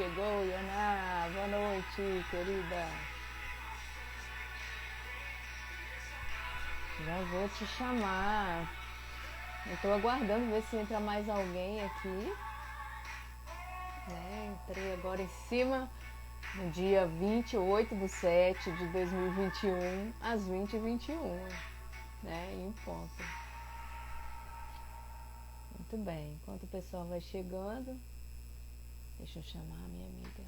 chegou, Ioná. Boa noite, querida. Já vou te chamar. Eu tô aguardando ver se entra mais alguém aqui. Entrei agora em cima no dia 28/7/2021, às 20h21, em ponto. Muito bem, enquanto o pessoal vai chegando, deixa eu chamar a minha amiga.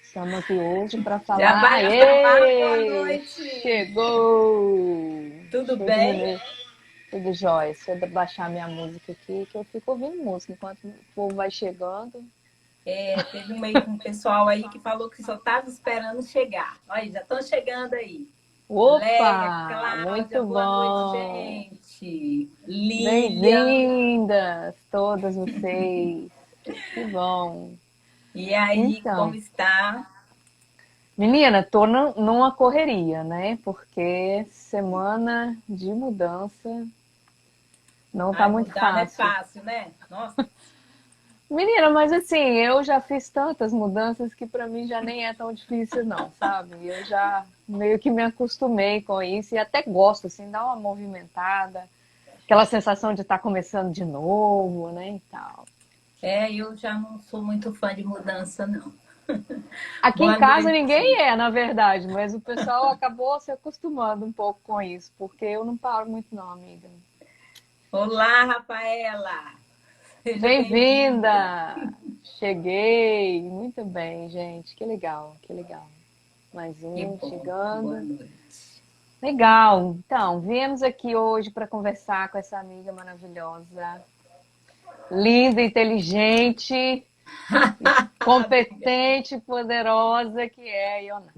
Estamos aqui hoje para falar. Já vai chamar, boa noite. Chegou! Tudo bem? Tudo jóia. Deixa eu baixar minha música aqui, que eu fico ouvindo música enquanto o povo vai chegando. Teve um pessoal aí que falou que só estava esperando chegar. Olha, já estão chegando aí. Leia, Opa! Cláudia, Muito boa noite, bom! gente. Lilian. Bem-vindas, todas vocês. Que bom! E aí, como Então, está? menina, tô numa correria, né? Porque semana de mudança não tá Ai, muito mudar não é fácil. fácil, né? Nossa. Menina, mas assim, eu já fiz tantas mudanças que pra mim já nem é tão difícil não, sabe? Eu já meio que me acostumei com isso e até gosto, assim, dá uma movimentada, aquela sensação de estar começando de novo, né, e tal. Eu já não sou muito fã de mudança, não. Aqui em Boa casa ninguém noite. é, na verdade, mas o pessoal acabou se acostumando um pouco com isso, porque eu não paro muito não, amiga. Olá, Rafaela. Seja bem-vinda. Bem-vinda! Cheguei! Muito bem, gente. Que legal, que legal. Mais Que um bom. Boa chegando. noite. Legal. Então, viemos aqui hoje para conversar com essa amiga maravilhosa, linda, inteligente, competente, poderosa, que é a Ioná.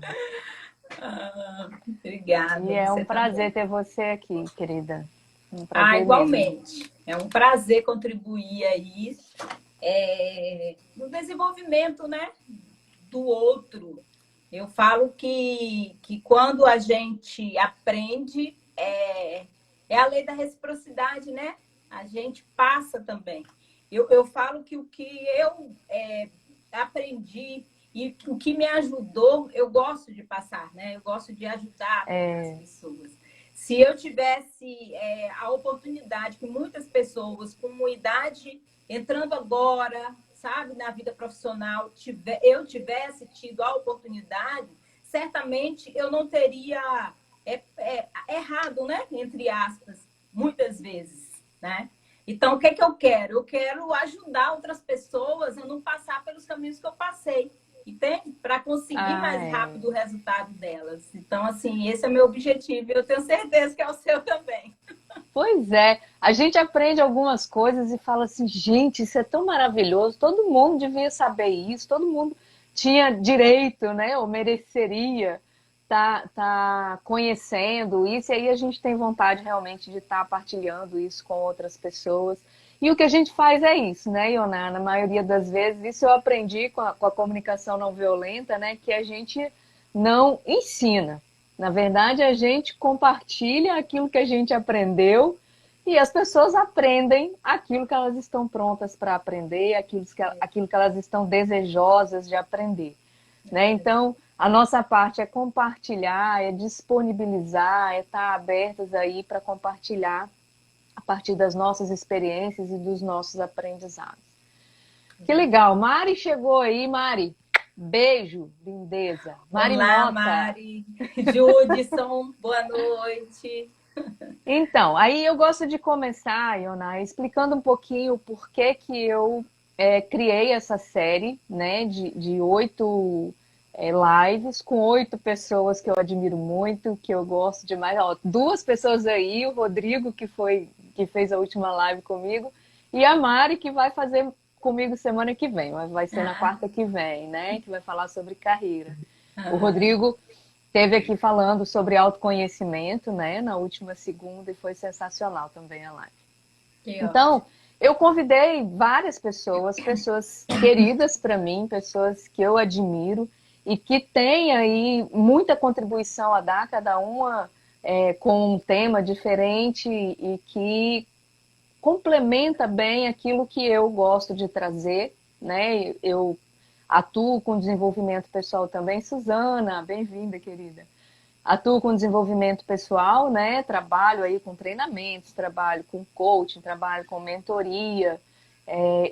E Obrigada, é um você prazer também. ter você aqui, querida. Um Ah, prazer mesmo. igualmente. É um prazer contribuir aí no desenvolvimento, né, do outro. Eu falo que quando a gente aprende, é a lei da reciprocidade, né? A gente passa também. Eu falo que o que eu aprendi e o que me ajudou, eu gosto de passar, né? Eu gosto de ajudar outras É, pessoas. Se eu tivesse a oportunidade que muitas pessoas com uma idade entrando agora, sabe, na vida profissional, eu tivesse tido a oportunidade, certamente eu não teria errado, né? Entre aspas, muitas vezes, né? Então, o que é que eu quero? Eu quero ajudar outras pessoas a não passar pelos caminhos que eu passei, entende? Para conseguir ah, mais é. rápido o resultado delas. Então, assim, esse é o meu objetivo e eu tenho certeza que é o seu também. Pois é, a gente aprende algumas coisas e fala assim, gente, isso é tão maravilhoso, todo mundo devia saber isso, todo mundo tinha direito, né, ou mereceria tá conhecendo isso, e aí a gente tem vontade realmente de estar partilhando isso com outras pessoas. E o que a gente faz é isso, né, Ioná? Na maioria das vezes, isso eu aprendi com a comunicação não violenta, né, que a gente não ensina. Na verdade, a gente compartilha aquilo que a gente aprendeu e as pessoas aprendem aquilo que elas estão prontas para aprender, aquilo que elas estão desejosas de aprender. Né? Então, a nossa parte é compartilhar, é disponibilizar, é estar abertas aí para compartilhar a partir das nossas experiências e dos nossos aprendizados. Que legal. Mari chegou aí, Mari. Beijo, lindeza. Mari Olá, Mota. Mari. Judson, boa noite. Então, aí eu gosto de começar, Iona, explicando um pouquinho o porquê que eu criei essa série, né, de 8 lives com 8 pessoas que eu admiro muito, que eu gosto demais. Ó, 2 pessoas aí, o Rodrigo, que fez a última live comigo, e a Mari, que vai fazer comigo semana que vem, mas vai ser na Ah, quarta que vem, né, que vai falar sobre carreira. O ah, Rodrigo teve aqui falando sobre autoconhecimento, né, na última segunda, e foi sensacional também a live. Então, eu convidei várias pessoas, pessoas queridas para mim, pessoas que eu admiro e que têm aí muita contribuição a dar, cada uma com um tema diferente e que complementa bem aquilo que eu gosto de trazer, né? Eu atuo com desenvolvimento pessoal também. Suzana, bem-vinda, querida. Atuo com desenvolvimento pessoal, né? Trabalho aí com treinamentos, trabalho com coaching, trabalho com mentoria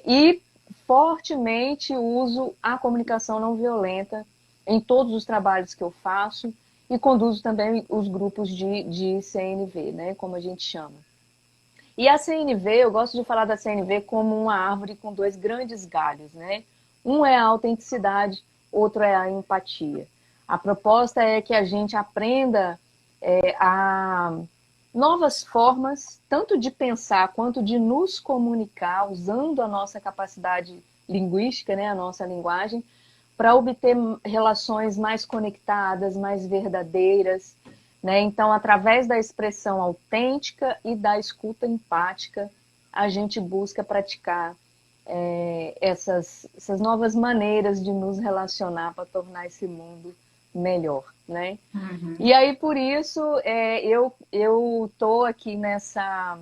e fortemente uso a comunicação não violenta em todos os trabalhos que eu faço e conduzo também os grupos de CNV, né? Como a gente chama. E a CNV, eu gosto de falar da CNV como uma árvore com dois grandes galhos, né? Um é a autenticidade, outro é a empatia. A proposta é que a gente aprenda a novas formas, tanto de pensar quanto de nos comunicar, usando a nossa capacidade linguística, né, a nossa linguagem, para obter relações mais conectadas, mais verdadeiras, né? Então, através da expressão autêntica e da escuta empática, a gente busca praticar essas novas maneiras de nos relacionar para tornar esse mundo melhor, né? Uhum. E aí, por isso, eu estou aqui nessa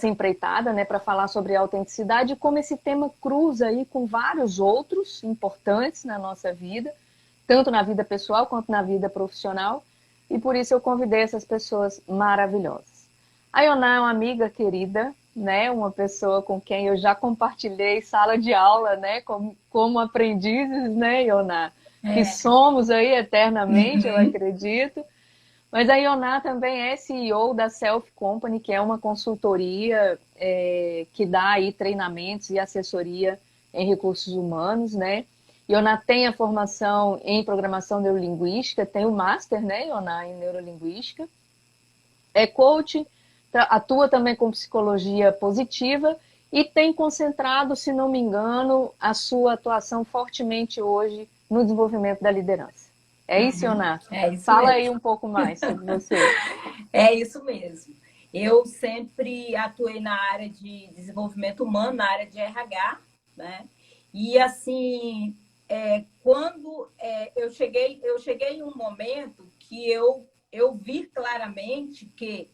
empreitada, né, para falar sobre autenticidade e como esse tema cruza aí com vários outros importantes na nossa vida, tanto na vida pessoal quanto na vida profissional, e por isso eu convidei essas pessoas maravilhosas. A Ioná é uma amiga querida, né, uma pessoa com quem eu já compartilhei sala de aula, né, como aprendizes, né, Ioná, que somos aí eternamente, eu acredito. Mas a Ioná também é CEO da Self Company, que é uma consultoria que dá aí treinamentos e assessoria em recursos humanos, né? Ioná tem a formação em programação neurolinguística, tem o Master, né, Ioná, em neurolinguística. É coach, atua também com psicologia positiva e tem concentrado, se não me engano, a sua atuação fortemente hoje no desenvolvimento da liderança. É isso, Ioná? É isso Fala mesmo. aí um pouco mais sobre você. É isso mesmo. Eu sempre atuei na área de desenvolvimento humano, na área de RH, né? E assim, quando eu cheguei em um momento que eu vi claramente que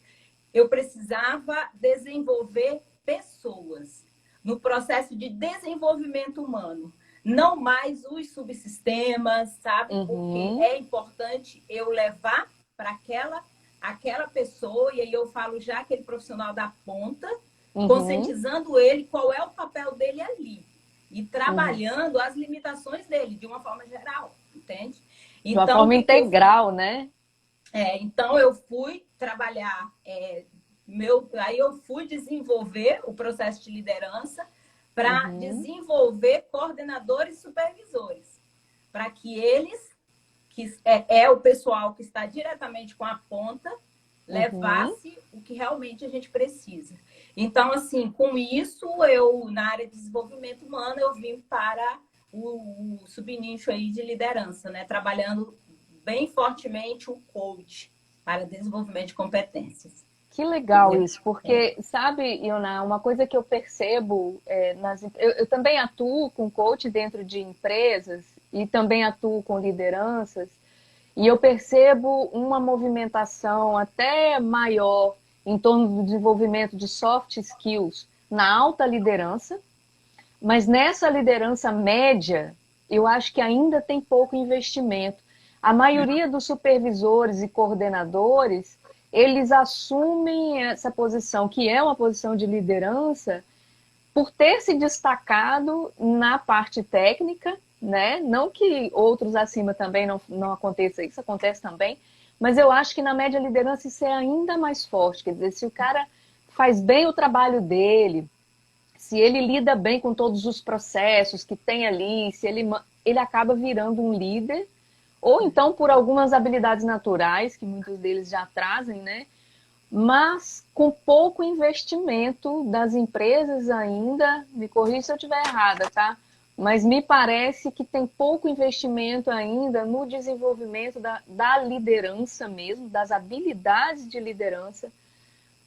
eu precisava desenvolver pessoas no processo de desenvolvimento humano, não mais os subsistemas, sabe? Porque é importante eu levar para aquela pessoa, e aí eu falo já aquele profissional da ponta, conscientizando ele qual é o papel dele ali e trabalhando as limitações dele de uma forma geral, entende? De uma forma integral, né? Então eu fui trabalhar, aí eu fui desenvolver o processo de liderança para desenvolver coordenadores e supervisores, para que eles, que é o pessoal que está diretamente com a ponta, levasse o que realmente a gente precisa. Então, assim, com isso, eu, na área de desenvolvimento humano, eu vim para o subnicho aí de liderança, né? Trabalhando bem fortemente o coach para desenvolvimento de competências. Que legal isso, porque, sabe, Ioná, uma coisa que eu percebo, eu também atuo com coach dentro de empresas e também atuo com lideranças, e eu percebo uma movimentação até maior em torno do desenvolvimento de soft skills na alta liderança, mas nessa liderança média, eu acho que ainda tem pouco investimento. A maioria dos supervisores e coordenadores, eles assumem essa posição, que é uma posição de liderança, por ter se destacado na parte técnica, né? Não que outros acima também não aconteça isso, acontece também, mas eu acho que na média liderança isso é ainda mais forte. Quer dizer, se o cara faz bem o trabalho dele, se ele lida bem com todos os processos que tem ali, se ele acaba virando um líder, ou então por algumas habilidades naturais, que muitos deles já trazem, né? Mas com pouco investimento das empresas ainda, me corrija se eu estiver errada, tá? mas me parece que tem pouco investimento ainda no desenvolvimento da liderança mesmo, das habilidades de liderança,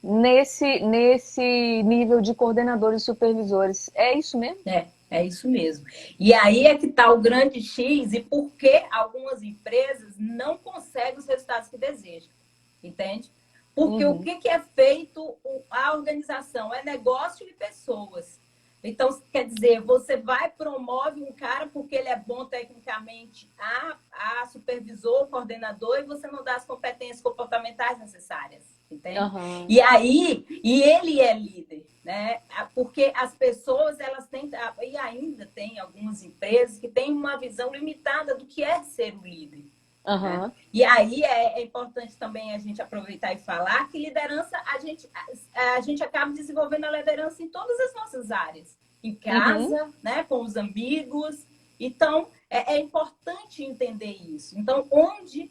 nesse nível de coordenadores e supervisores. É isso mesmo? É isso mesmo. E aí é que está o grande X e por que algumas empresas não conseguem os resultados que desejam. Entende? Porque o que é feito a organização? É negócio e pessoas. Então, quer dizer, você vai, promove um cara porque ele é bom tecnicamente a supervisor, coordenador, e você não dá as competências comportamentais necessárias, entende? E aí, ele é líder, né? Porque as pessoas, elas têm, e ainda tem algumas empresas que têm uma visão limitada do que é ser um líder. Né? E aí é importante também a gente aproveitar e falar que liderança, a gente acaba desenvolvendo a liderança em todas as nossas áreas. Em casa, né, com os amigos. Então, é importante entender isso. Então, onde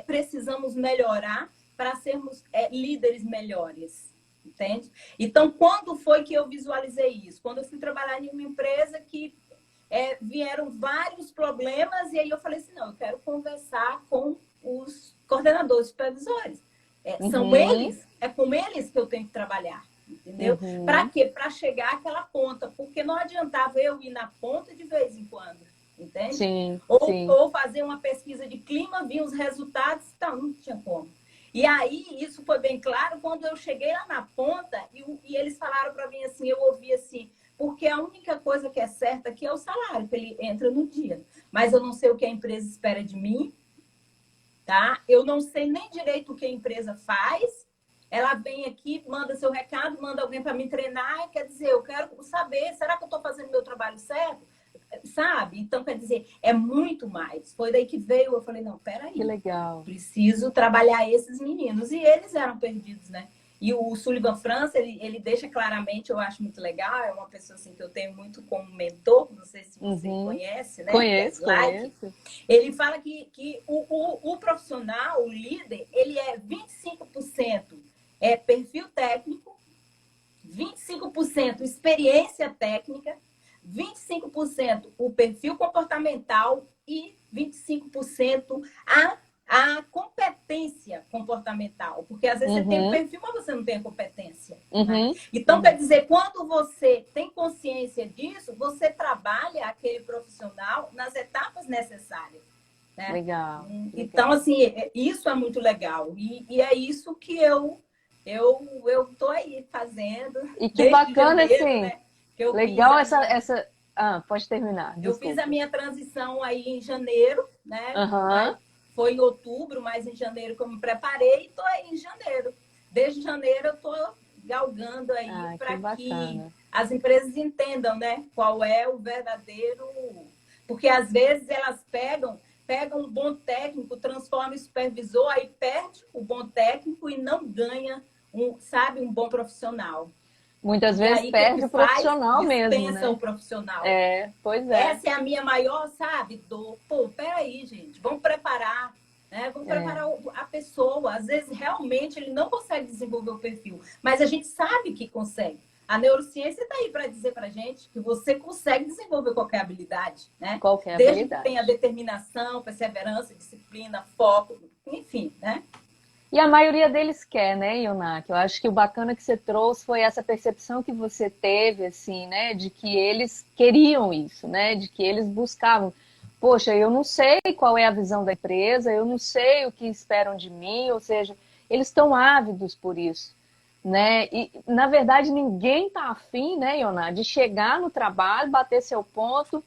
precisamos melhorar para sermos líderes melhores? Entende? Então, quando foi que eu visualizei isso? Quando eu fui trabalhar em uma empresa que vieram vários problemas e aí eu falei assim, não, eu quero conversar com os coordenadores supervisores. São eles, é com eles que eu tenho que trabalhar, entendeu? Para quê? Para chegar àquela ponta, porque não adiantava eu ir na ponta de vez em quando, entende? Sim, ou fazer uma pesquisa de clima, vir os resultados, então, não tinha como. E aí, isso foi bem claro quando eu cheguei lá na ponta e eles falaram para mim assim, eu ouvi assim, porque a única coisa que é certa aqui é o salário, que ele entra no dia. Mas eu não sei o que a empresa espera de mim, tá? Eu não sei nem direito o que a empresa faz. Ela vem aqui, manda seu recado, manda alguém para me treinar. Quer dizer, eu quero saber, será que eu estou fazendo meu trabalho certo? Sabe? Então, quer dizer, é muito mais. Foi daí que veio, eu falei, não, peraí. Que legal. Preciso trabalhar esses meninos. E eles eram perdidos, né? E o Sullivan França, ele deixa claramente, eu acho muito legal, é uma pessoa assim, que eu tenho muito como mentor, não sei se você conhece, né? Conheço. Ele fala que o profissional, o líder, ele é 25% perfil técnico, 25% experiência técnica, 25% o perfil comportamental e 25% a competência comportamental. Porque às vezes você tem um perfil, mas você não tem a competência. Né? Então, quer dizer, quando você tem consciência disso, você trabalha aquele profissional nas etapas necessárias. Né? Legal. Então, assim, isso é muito legal. E é isso que eu tô aí fazendo. E que bacana, janeiro, assim. né? Legal essa... Ah, pode terminar. Desculpa. Eu fiz a minha transição aí em janeiro, né? Foi em outubro, mas em janeiro que eu me preparei e estou aí em janeiro. Desde janeiro eu estou galgando aí para que as empresas entendam, né? Qual é o verdadeiro... Porque às vezes elas pegam um bom técnico, transforma em supervisor, aí perde o bom técnico e não ganha um bom profissional. Muitas vezes perde o profissional mesmo, né? O profissional. Pois é. Essa é a minha maior, dor. Pô, peraí, gente, vamos preparar, né? Vamos preparar a pessoa. Às vezes, realmente, ele não consegue desenvolver o perfil, mas a gente sabe que consegue. A neurociência está aí para dizer para a gente que você consegue desenvolver qualquer habilidade, né? Desde que tenha determinação, perseverança, disciplina, foco, enfim, né? E a maioria deles quer, né, Ionak? Eu acho que o bacana que você trouxe foi essa percepção que você teve, assim, né, de que eles queriam isso, né, de que eles buscavam. Poxa, eu não sei qual é a visão da empresa, eu não sei o que esperam de mim, ou seja, eles estão ávidos por isso, né? E, na verdade, ninguém está afim, né, Ionak, de chegar no trabalho, bater seu ponto,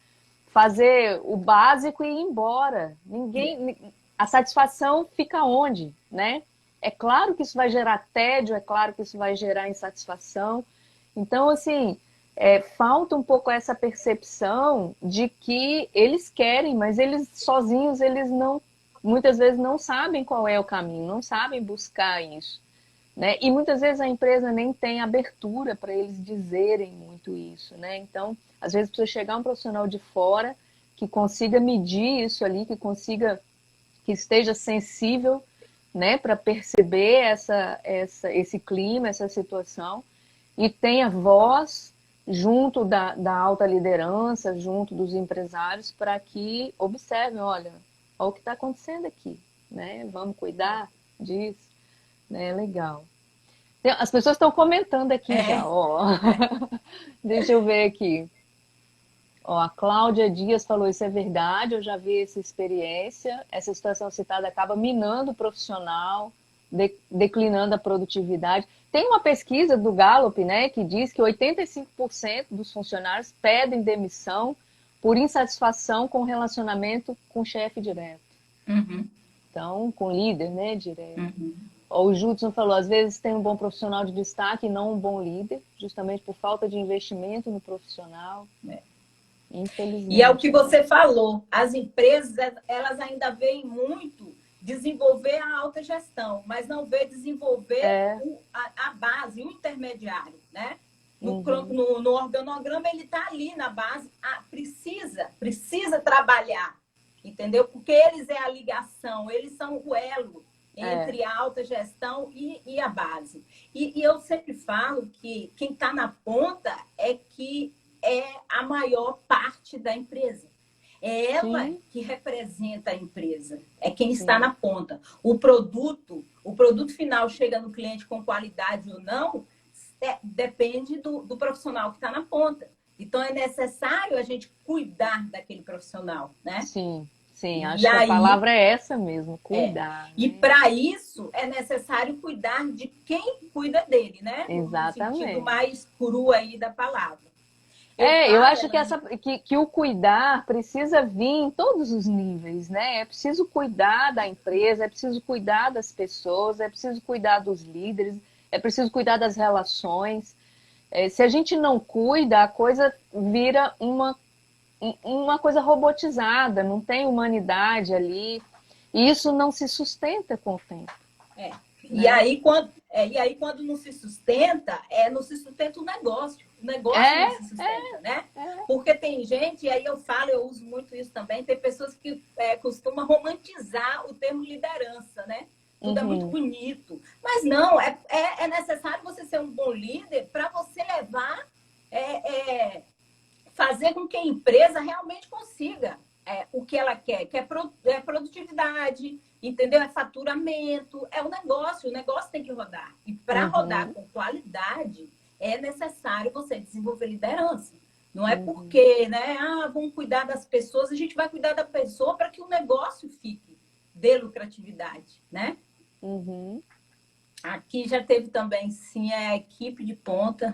fazer o básico e ir embora. A satisfação fica onde, né? É claro que isso vai gerar tédio, é claro que isso vai gerar insatisfação. Então, assim, falta um pouco essa percepção de que eles querem, mas eles sozinhos, eles não, muitas vezes não sabem qual é o caminho, não sabem buscar isso. Né? E muitas vezes a empresa nem tem abertura para eles dizerem muito isso. Né? Então, às vezes precisa chegar um profissional de fora que consiga medir isso ali, que esteja sensível, né, para perceber esse clima, essa situação, e tenha voz junto da alta liderança, junto dos empresários, para que observem, olha o que está acontecendo aqui, né? Vamos cuidar disso, né? Legal. As pessoas estão comentando aqui já, ó. Deixa eu ver aqui. Ó, a Cláudia Dias falou, isso é verdade, eu já vi essa experiência, essa situação citada acaba minando o profissional, declinando a produtividade. Tem uma pesquisa do Gallup, né, que diz que 85% dos funcionários pedem demissão por insatisfação com o relacionamento com o chefe direto. Uhum. Então, com o líder, né, direto. Uhum. O Judson falou, às vezes tem um bom profissional de destaque e não um bom líder, justamente por falta de investimento no profissional. Infelizmente. E é o que você falou, as empresas, elas ainda veem muito desenvolver a alta gestão, mas não vê desenvolver a base, o intermediário, né? No organograma, ele está ali na base, precisa trabalhar, entendeu? Porque eles é a ligação, eles são o elo entre a alta gestão e a base. E eu sempre falo que quem está na ponta é a maior parte da empresa. É ela que representa a empresa. É quem está na ponta. O produto final chega no cliente com qualidade ou não, depende do profissional que está na ponta. Então, é necessário a gente cuidar daquele profissional, né? Sim, acho que a palavra é essa mesmo, cuidar. Né? E para isso, é necessário cuidar de quem cuida dele, né? Exatamente. No sentido mais cru aí da palavra. Eu acho que o cuidar precisa vir em todos os níveis, né? É preciso cuidar da empresa, é preciso cuidar das pessoas, é preciso cuidar dos líderes, é preciso cuidar das relações. Se a gente não cuida, a coisa vira uma coisa robotizada, não tem humanidade ali. E isso não se sustenta com o tempo. Né? E aí, quando não se sustenta, não se sustenta o negócio. O negócio não se sustenta, né? Porque tem gente, e aí eu uso muito isso também, tem pessoas que costumam romantizar o termo liderança, né? Tudo é muito bonito. Mas não, é necessário você ser um bom líder para você levar, fazer com que a empresa realmente consiga o que ela quer, que é produtividade, entendeu? É faturamento, é o negócio tem que rodar. E para rodar com qualidade, é necessário você desenvolver liderança. Não é porque, né, vamos cuidar das pessoas, a gente vai cuidar da pessoa para que o negócio fique de lucratividade, né? Aqui já teve também, sim, a equipe de ponta.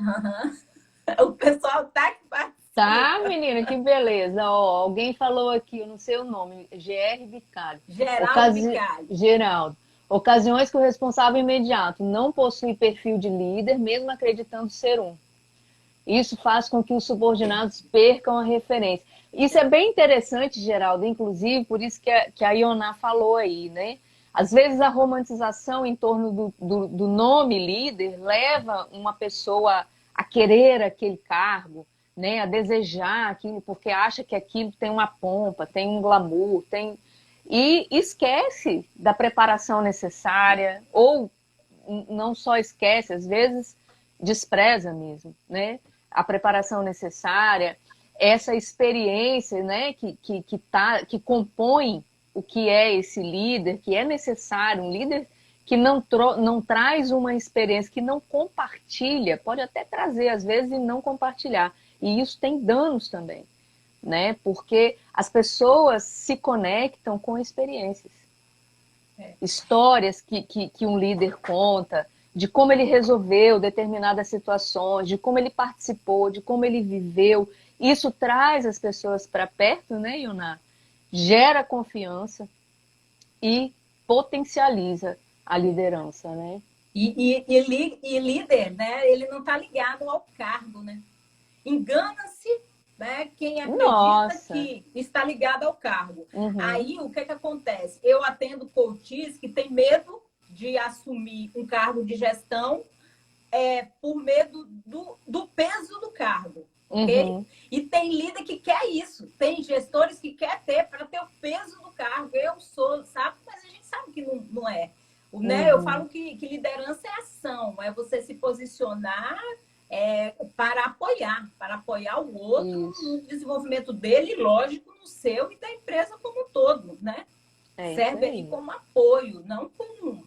O pessoal tá que participa. Tá, menina, que beleza. Ó, alguém falou aqui, eu não sei o nome, GR Bicalho. Geraldo. Ocasiões que o responsável imediato não possui perfil de líder, mesmo acreditando ser um. Isso faz com que os subordinados percam a referência. Isso é bem interessante, Geraldo, inclusive, por isso que a Ioná falou aí, né? Às vezes a romantização em torno do nome líder leva uma pessoa a querer aquele cargo, né? A desejar aquilo, porque acha que aquilo tem uma pompa, tem um glamour, e esquece da preparação necessária, ou não só esquece, às vezes despreza mesmo, né? A preparação necessária, essa experiência, né? que compõe o que é esse líder, que é necessário, um líder que não traz uma experiência, que não compartilha, pode até trazer às vezes e não compartilhar, e isso tem danos também, né? Porque as pessoas se conectam com experiências. Histórias que um líder conta, de como ele resolveu determinadas situações, de como ele participou, de como ele viveu. Isso traz as pessoas para perto, né, Ioná? Gera confiança e potencializa a liderança, né? E líder, né? Ele não está ligado ao cargo, né? Engana-se, né? Quem acredita que está ligado ao cargo. Aí, o que acontece? Eu atendo coaches que têm medo de assumir um cargo de gestão por medo do peso do cargo. Okay? E tem líder que quer isso. Tem gestores que quer ter para ter o peso do cargo. Eu sou, sabe? Mas a gente sabe que não é. Né? Eu falo que liderança é ação. É você se posicionar para apoiar o outro Isso. no desenvolvimento dele, lógico, no seu e da empresa como um todo, né? Serve ali como apoio, não como...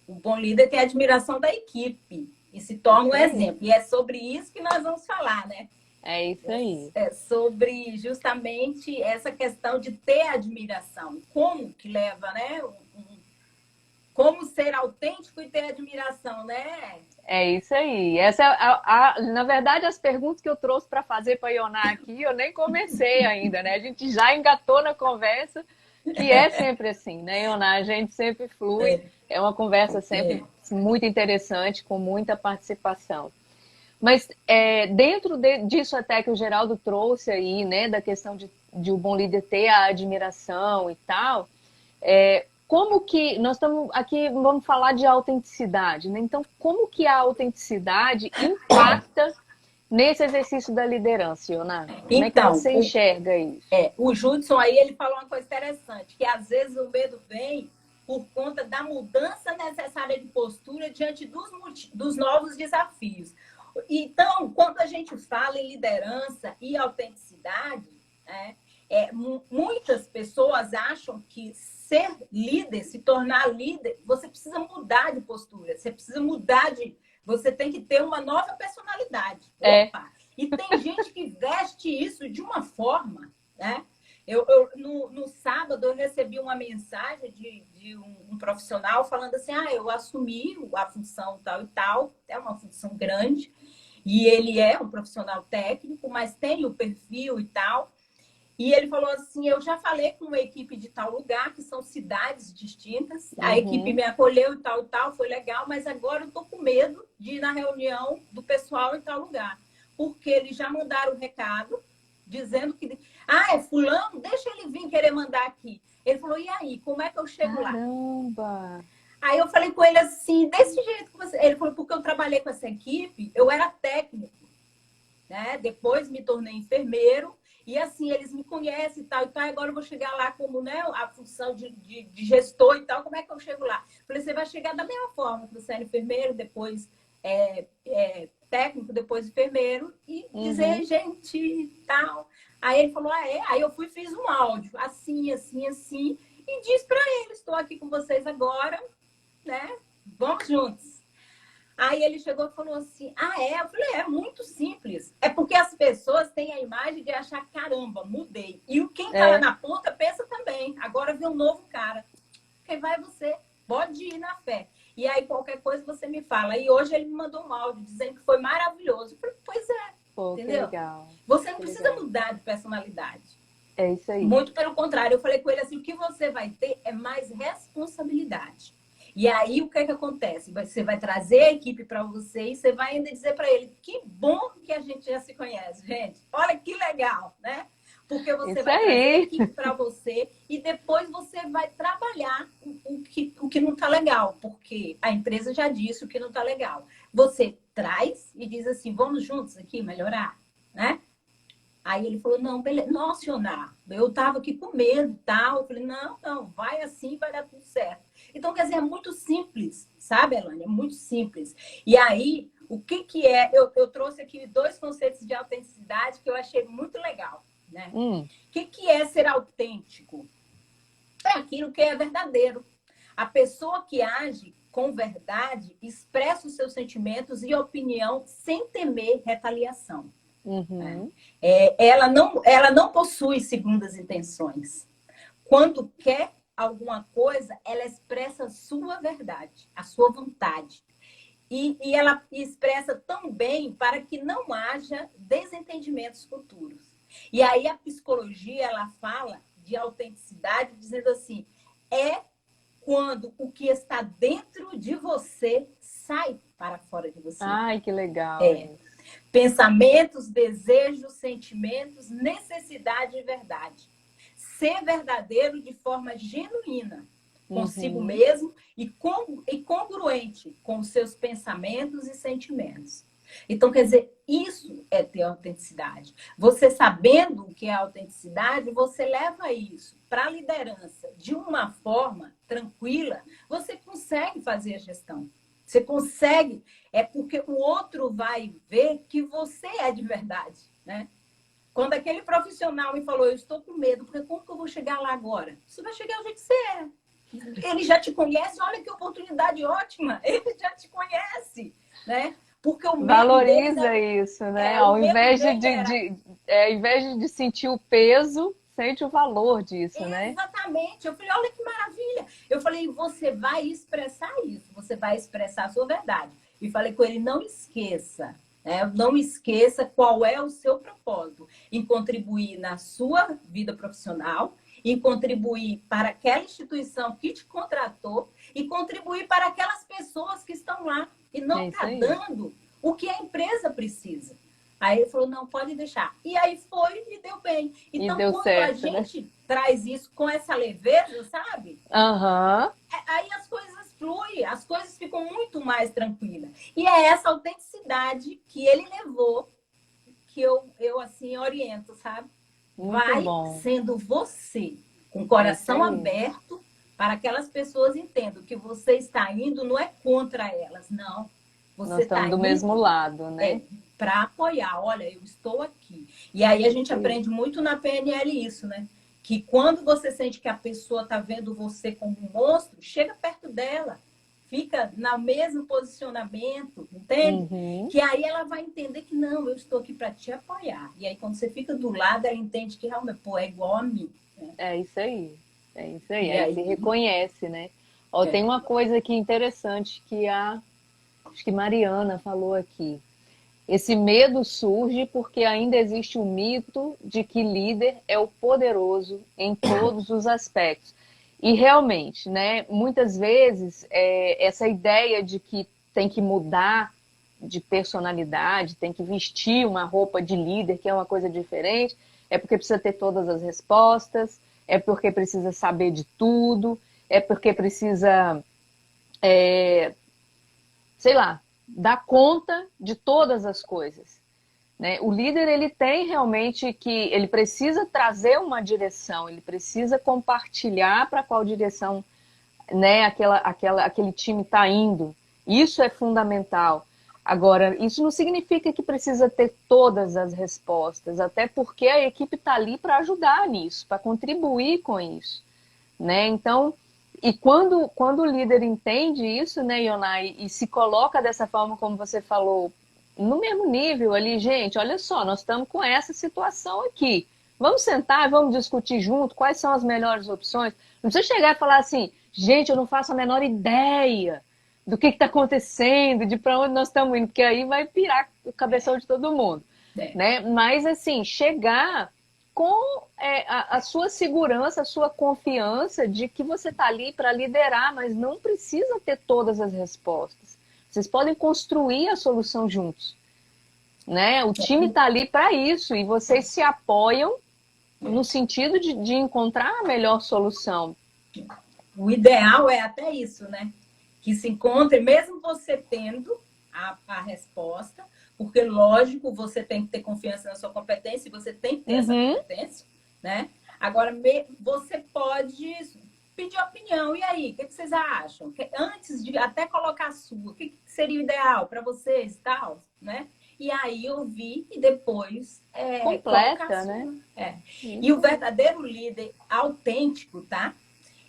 O bom líder tem a admiração da equipe e se torna um exemplo. E é sobre isso que nós vamos falar, né? É isso aí. É sobre justamente essa questão de ter admiração. Como que leva, né? Como ser autêntico e ter admiração, né? É isso aí. Essa na verdade, as perguntas que eu trouxe para fazer para a Ioná aqui, eu nem comecei ainda, né? A gente já engatou na conversa, que é sempre assim, né, Ioná? A gente sempre flui. É uma conversa sempre muito interessante, com muita participação. Mas dentro disso até que o Geraldo trouxe aí, né, da questão de o bom líder ter a admiração e tal, como que nós estamos aqui, vamos falar de autenticidade, né? Então, como que a autenticidade impacta nesse exercício da liderança, Ioná? Como é que Então, você enxerga isso? O Judson aí, ele falou uma coisa interessante, que às vezes o medo vem por conta da mudança necessária de postura diante dos novos desafios. Então, quando a gente fala em liderança e autenticidade, né, muitas pessoas acham que ser líder, se tornar líder, você precisa mudar de postura, você precisa mudar de... Você tem que ter uma nova personalidade. Opa! E tem gente que veste isso de uma forma, né? No sábado, eu recebi uma mensagem de um profissional falando assim, eu assumi a função tal e tal, é uma função grande, e ele é um profissional técnico, mas tem o perfil e tal. E ele falou assim, eu já falei com uma equipe de tal lugar, que são cidades distintas, a equipe me acolheu e tal, foi legal, mas agora eu tô com medo de ir na reunião do pessoal em tal lugar, porque eles já mandaram o recado, dizendo que... é fulano, deixa ele vir querer mandar aqui. Ele falou, e aí, como é que eu chego lá? Caramba! Aí eu falei com ele assim, desse jeito que você... Ele falou, porque eu trabalhei com essa equipe, eu era técnico, né? Depois me tornei enfermeiro, e assim, eles me conhecem e tal, agora eu vou chegar lá como, né, a função de gestor e tal, como é que eu chego lá? Eu falei, você vai chegar da mesma forma, que você era enfermeiro, depois técnico, depois enfermeiro, e dizer, gente, tal. Aí ele falou, Aí eu fiz um áudio, assim, assim, assim, e disse para ele, estou aqui com vocês agora, né? Vamos juntos. Aí ele chegou e falou assim, Eu falei, é muito simples. É porque as pessoas têm a imagem de achar, caramba, mudei. E quem tá lá na ponta pensa também, agora vem um novo cara. Quem vai é você, pode ir na fé. E aí qualquer coisa você me fala. E hoje ele me mandou um áudio dizendo que foi maravilhoso. Eu falei, pois é, entendeu? Que legal. Você não precisa mudar de personalidade. É isso aí. Muito pelo contrário, eu falei com ele assim, o que você vai ter é mais responsabilidade. E aí, o que acontece? Você vai trazer a equipe para você e você vai ainda dizer para ele, que bom que a gente já se conhece, gente. Olha que legal, né? Porque você vai trazer a equipe para você e depois você vai trabalhar o que não está legal, porque a empresa já disse o que não está legal. Você traz e diz assim, vamos juntos aqui melhorar, né? Aí ele falou, não, beleza. Nossa, Ioná, eu estava aqui com medo e tal. Eu falei, não, vai assim, vai dar tudo certo. Então, quer dizer, é muito simples, sabe, Elane? É muito simples. E aí, o que é? Eu trouxe aqui 2 conceitos de autenticidade que eu achei muito legal, né? O que é ser autêntico? É aquilo que é verdadeiro. A pessoa que age com verdade expressa os seus sentimentos e opinião sem temer retaliação. Ela não possui segundas intenções. Quando quer alguma coisa, ela expressa a sua verdade, a sua vontade. E ela expressa tão bem para que não haja desentendimentos futuros. E aí a psicologia, ela fala de autenticidade, dizendo assim, quando o que está dentro de você sai para fora de você. Ai, que legal. Pensamentos, desejos, sentimentos, necessidade e verdade. Ser verdadeiro de forma genuína, consigo mesmo e congruente com os seus pensamentos e sentimentos. Então, quer dizer, isso é ter autenticidade. Você sabendo o que é autenticidade, você leva isso para a liderança de uma forma tranquila, você consegue fazer a gestão. Você consegue, é porque o outro vai ver que você é de verdade, né? Quando aquele profissional me falou, eu estou com medo, porque como que eu vou chegar lá agora? Você vai chegar do jeito que você é. Ele já te conhece, olha que oportunidade ótima. Ele já te conhece, né? Porque o medo deles Valoriza isso, né? o Ao medo invés dele era ao invés de sentir o peso, sente o valor disso, né? exatamente. Eu falei, olha que maravilha. Eu falei, você vai expressar isso, você vai expressar a sua verdade. E falei com ele, não esqueça, né? Não esqueça qual é o seu propósito em contribuir na sua vida profissional, em contribuir para aquela instituição que te contratou e contribuir para aquelas pessoas que estão lá e É não isso está aí. dando o que a empresa precisa. Aí ele falou, não, pode deixar. E aí foi e deu bem. E Então, deu quando a certo, né? gente traz isso com essa leveza, sabe? Aham. Aí as coisas fluem, as coisas ficam muito mais tranquilas. E é essa autenticidade que ele levou, que eu assim, oriento, sabe? Muito Vai bom. sendo você, com o É isso coração aí. aberto, para que aquelas pessoas entendam que você está indo não é contra elas, não. Nós Você estamos está do mesmo indo lado, né? para apoiar. Olha, eu estou aqui. E aí a É gente isso aí. aprende muito na PNL isso, né? Que quando você sente que a pessoa está vendo você como um monstro, chega perto dela. Fica no mesmo posicionamento, entende? Uhum. Que aí ela vai entender que não, eu estou aqui para te apoiar. E aí quando você fica do lado, ela entende que realmente, pô, é igual a mim. Né? É isso aí. É isso aí. E Aí aí, se reconhece, né? Ó, tem é, uma coisa aqui interessante que acho que Mariana falou aqui. Esse medo surge porque ainda existe o mito de que líder é o poderoso em todos os aspectos. E realmente, né, muitas vezes, essa ideia de que tem que mudar de personalidade, tem que vestir uma roupa de líder, que é uma coisa diferente, é porque precisa ter todas as respostas, é porque precisa saber de tudo, é porque precisa, sei lá, dar conta de todas as coisas. Né? O líder ele tem realmente que ele precisa trazer uma direção, ele precisa compartilhar para qual direção, né, aquele time está indo. Isso é fundamental. Agora, isso não significa que precisa ter todas as respostas, até porque a equipe está ali para ajudar nisso, para contribuir com isso. Né? Então, e quando o líder entende isso, né, Ionai, e se coloca dessa forma como você falou, no mesmo nível ali, gente, olha só, nós estamos com essa situação aqui. Vamos sentar, vamos discutir junto quais são as melhores opções. Não precisa chegar e falar assim, gente, eu não faço a menor ideia do que está acontecendo, de para onde nós estamos indo, porque aí vai pirar o cabeção de todo mundo. é. Né? Mas, assim, chegar com a sua segurança, a sua confiança de que você está ali para liderar, mas não precisa ter todas as respostas. Vocês podem construir a solução juntos. Né? O time está ali para isso e vocês se apoiam no sentido de encontrar a melhor solução. O ideal é até isso, né? Que se encontre, mesmo você tendo a resposta, porque, lógico, você tem que ter confiança na sua competência e você tem que ter essa Uhum. competência, né? Agora, você pode pedir opinião. E aí, o que vocês acham? Antes de até colocar a sua, o que seria o ideal para vocês e tal, né? E aí ouvir e depois colocar a Completa, né? sua. E o Isso. verdadeiro líder autêntico, tá?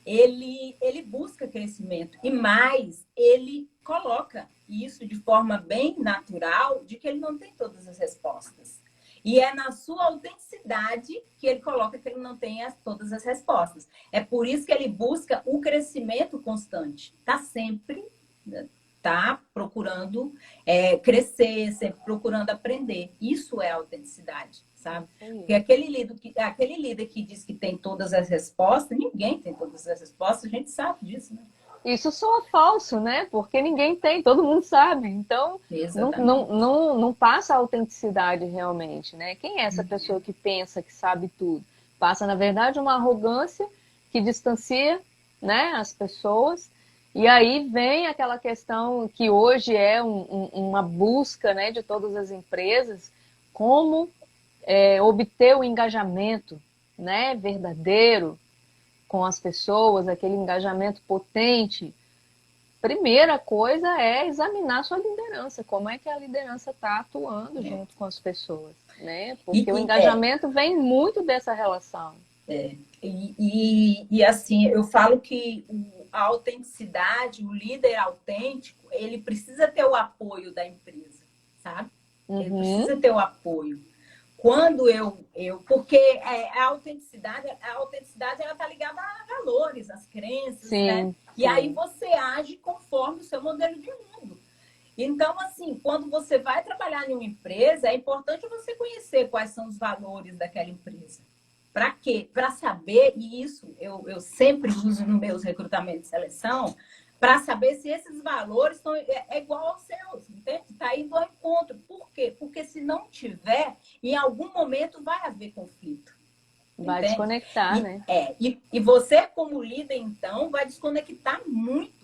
Ele busca crescimento e mais, ele coloca isso de forma bem natural, de que ele não tem todas as respostas. E é na sua autenticidade que ele coloca que ele não tem todas as respostas. É por isso que ele busca o crescimento constante. Está sempre, tá procurando crescer, sempre procurando aprender. Isso é autenticidade, sabe? Porque aquele líder que diz que tem todas as respostas, ninguém tem todas as respostas, a gente sabe disso, né? Isso soa falso, né? Porque ninguém tem, todo mundo sabe. Então, Exatamente. não passa a autenticidade realmente, né? Quem é essa pessoa que pensa que sabe tudo? Passa, na verdade, uma arrogância que distancia, né, as pessoas. E aí vem aquela questão que hoje é uma busca, né, de todas as empresas, como obter o engajamento, né, verdadeiro com as pessoas, aquele engajamento potente. primeira coisa é examinar a sua liderança, como é que a liderança está atuando junto com as pessoas, né? Porque o engajamento vem muito dessa relação. Assim, eu falo que a autenticidade, o líder autêntico, ele precisa ter o apoio da empresa, sabe? Ele precisa ter o apoio. Quando porque a autenticidade ela está ligada a valores, às crenças, sim, né? E sim. aí você age conforme o seu modelo de mundo. Então, assim, quando você vai trabalhar em uma empresa, é importante você conhecer quais são os valores daquela empresa. Para quê? Para saber, e isso eu sempre uso nos meus recrutamentos de seleção, para saber se esses valores estão igual aos seus, entende? Está indo ao encontro. Por quê? Porque se não tiver, em algum momento vai haver conflito. Vai entende? Desconectar, né? E você, como líder, então, vai desconectar muito.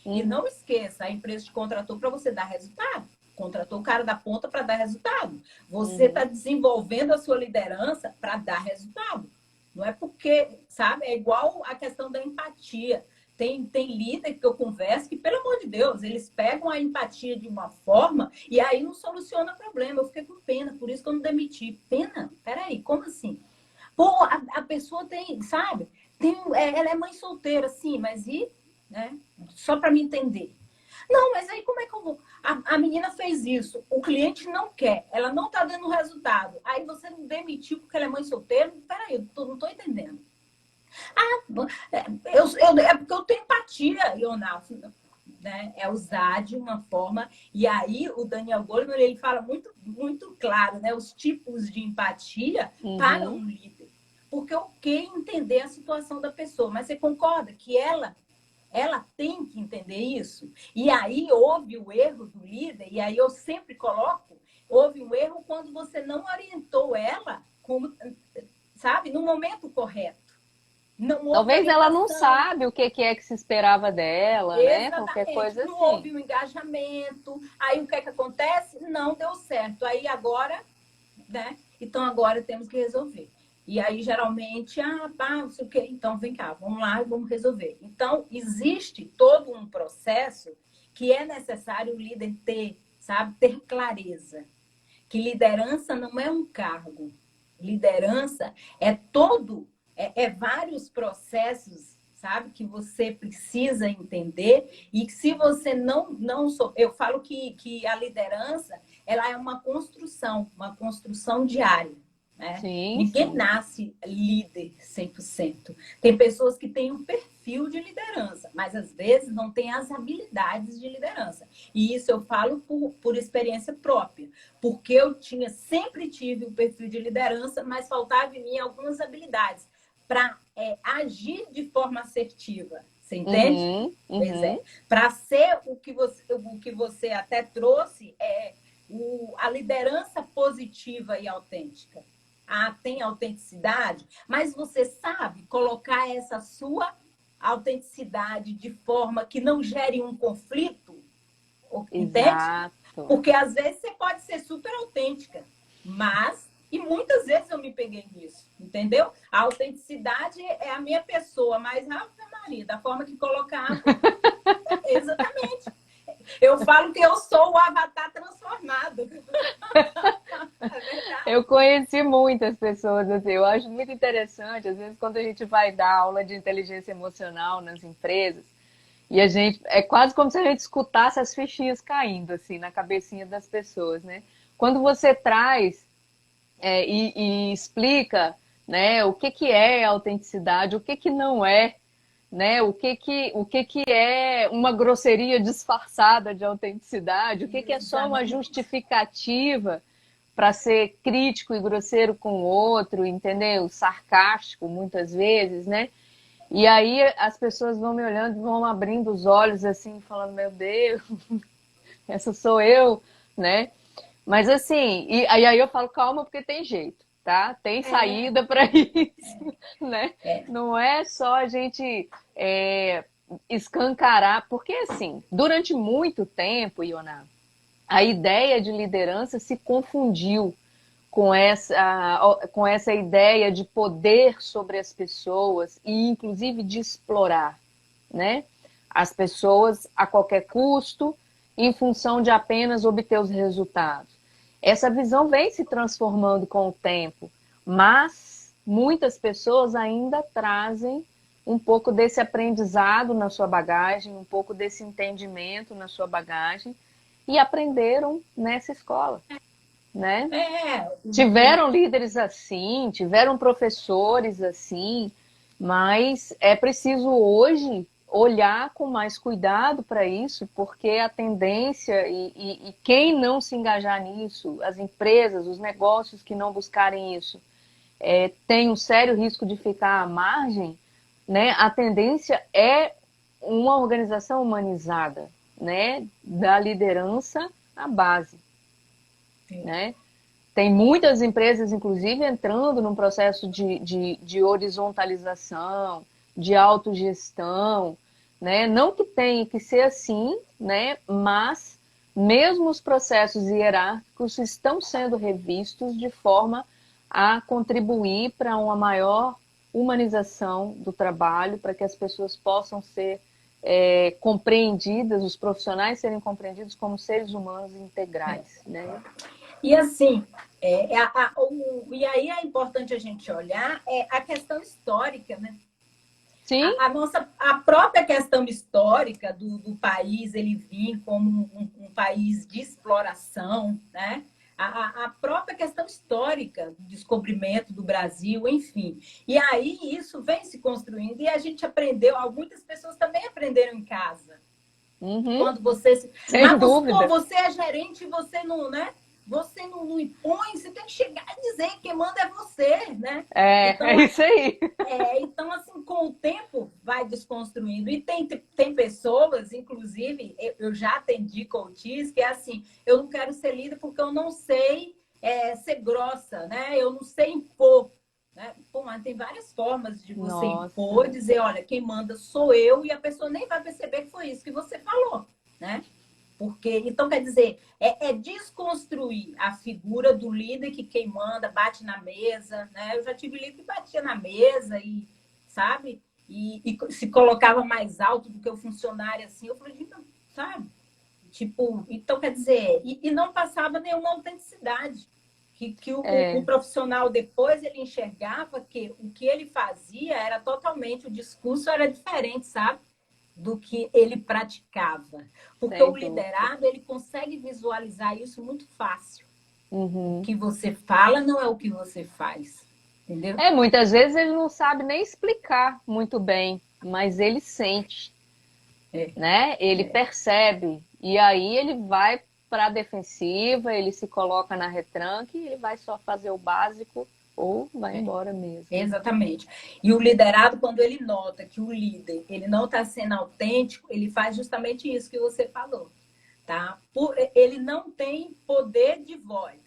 E não esqueça, a empresa te contratou para você dar resultado. Contratou o cara da ponta para dar resultado. Você está desenvolvendo a sua liderança para dar resultado. Não é porque, sabe? É igual a questão da empatia. Tem líder que eu converso que, pelo amor de Deus, eles pegam a empatia de uma forma e aí não soluciona o problema. Eu fiquei com pena, por isso que eu não demiti. Pena? Peraí, como assim? Pô, a pessoa tem, sabe? Ela é mãe solteira, sim, mas e? Né? Só para me entender. Não, mas aí como é que eu vou? A menina fez isso, o cliente não quer, ela não está dando resultado. Aí você não demitiu porque ela é mãe solteira? Peraí, eu não estou entendendo. É porque eu tenho empatia, Leonardo. Né? É usar de uma forma. E aí o Daniel Goleman, ele fala muito, muito claro, né? Os tipos de empatia para um líder. Porque eu quero entender a situação da pessoa. Mas você concorda que ela tem que entender isso? E aí houve o erro do líder, e aí eu sempre coloco, houve um erro quando você não orientou ela, como, sabe, no momento correto. Talvez ela não sabe o que é que se esperava dela, exatamente, né? Qualquer coisa assim. Não houve um engajamento. Aí o que é que acontece? Não deu certo. Aí agora, né? Então agora temos que resolver. E aí, geralmente, não sei o quê. Então, vem cá, vamos lá e vamos resolver. Então, existe todo um processo que é necessário o líder ter, sabe? Ter clareza. Que liderança não é um cargo. Liderança é vários processos, sabe? Que você precisa entender. E que se você não eu falo que a liderança, ela é uma construção diária. Né? Ninguém nasce líder 100%. Tem pessoas que têm um perfil de liderança, mas às vezes não têm as habilidades de liderança. E isso eu falo por experiência própria, porque eu sempre tive o perfil de liderança, mas faltava em mim algumas habilidades para agir de forma assertiva. Você entende? Pois é. Para ser o que você até trouxe, a liderança positiva e autêntica. Tem autenticidade, mas você sabe colocar essa sua autenticidade de forma que não gere um conflito, entende? Porque às vezes você pode ser super autêntica, e muitas vezes eu me peguei nisso, entendeu? A autenticidade é a minha pessoa, mas Ave Maria, da forma que colocar, exatamente. Eu falo que eu sou o avatar transformado. Eu conheci muitas pessoas assim, eu acho muito interessante, às vezes quando a gente vai dar aula de inteligência emocional nas empresas, e a gente, é quase como se a gente escutasse as fichinhas caindo assim na cabecinha das pessoas, né? Quando você traz e explica, né, o que é autenticidade, o que não é, né? O que é uma grosseria disfarçada de autenticidade, o que é só uma justificativa para ser crítico e grosseiro com o outro, entendeu? Sarcástico, muitas vezes, né? E aí as pessoas vão me olhando, vão abrindo os olhos assim, falando, meu Deus, essa sou eu, né? Mas assim, e aí eu falo, calma, porque tem jeito, tá? Tem saída para isso, né? Não é só a gente escancarar, porque assim, durante muito tempo, Iona, a ideia de liderança se confundiu com essa ideia de poder sobre as pessoas e, inclusive, de explorar, né? as pessoas a qualquer custo, em função de apenas obter os resultados. Essa visão vem se transformando com o tempo, mas muitas pessoas ainda trazem um pouco desse aprendizado na sua bagagem, um pouco desse entendimento na sua bagagem, e aprenderam nessa escola, né? Tiveram líderes assim, tiveram professores assim, mas é preciso hoje olhar com mais cuidado para isso, porque a tendência e quem não se engajar nisso, as empresas, os negócios que não buscarem isso, tem um sério risco de ficar à margem, né? A tendência é uma organização humanizada, né? Da liderança à base, né? Tem muitas empresas, inclusive, entrando num processo de horizontalização, de autogestão, né? Não que tenha que ser assim, né? Mas mesmo os processos hierárquicos estão sendo revistos de forma a contribuir para uma maior humanização do trabalho, para que as pessoas possam ser compreendidas, os profissionais serem compreendidos como seres humanos integrais, né? E assim, e aí é importante a gente olhar a questão histórica, né? Sim. A própria questão histórica do país, ele vir como um país de exploração, né? A própria questão histórica do descobrimento do Brasil, enfim. E aí isso vem se construindo e a gente aprendeu, muitas pessoas também aprenderam em casa. Uhum. Quando você... Sem dúvida. Pô, você é gerente, você não, né? Você não impõe, você tem que chegar e dizer que quem manda é você, né? Então, é isso aí. Então, assim, com o tempo vai desconstruindo. E tem pessoas, inclusive, eu já atendi coaches, que é assim, eu não quero ser líder porque eu não sei ser grossa, né? Eu não sei impor. Né? Pô, mas tem várias formas de você impor, dizer, olha, quem manda sou eu, e a pessoa nem vai perceber que foi isso que você falou, né? Porque, então, quer dizer, é desconstruir a figura do líder que quem manda bate na mesa, né? Eu já tive líder que batia na mesa e, sabe? E se colocava mais alto do que o funcionário, assim. Eu falei, não, sabe? Tipo, então, quer dizer, e não passava nenhuma autenticidade. Que o profissional depois ele enxergava que o que ele fazia era totalmente, o discurso era diferente, sabe? Do que ele praticava. Porque o liderado, ele consegue visualizar isso muito fácil. Uhum. O que você fala não é o que você faz. Entendeu? Muitas vezes ele não sabe nem explicar muito bem, mas ele sente. Né? Ele percebe. E aí ele vai para a defensiva, ele se coloca na retranca e ele vai só fazer o básico ou vai embora mesmo. Exatamente. E o liderado, quando ele nota que o líder ele não está sendo autêntico, ele faz justamente isso que você falou. Tá? Ele não tem poder de voz,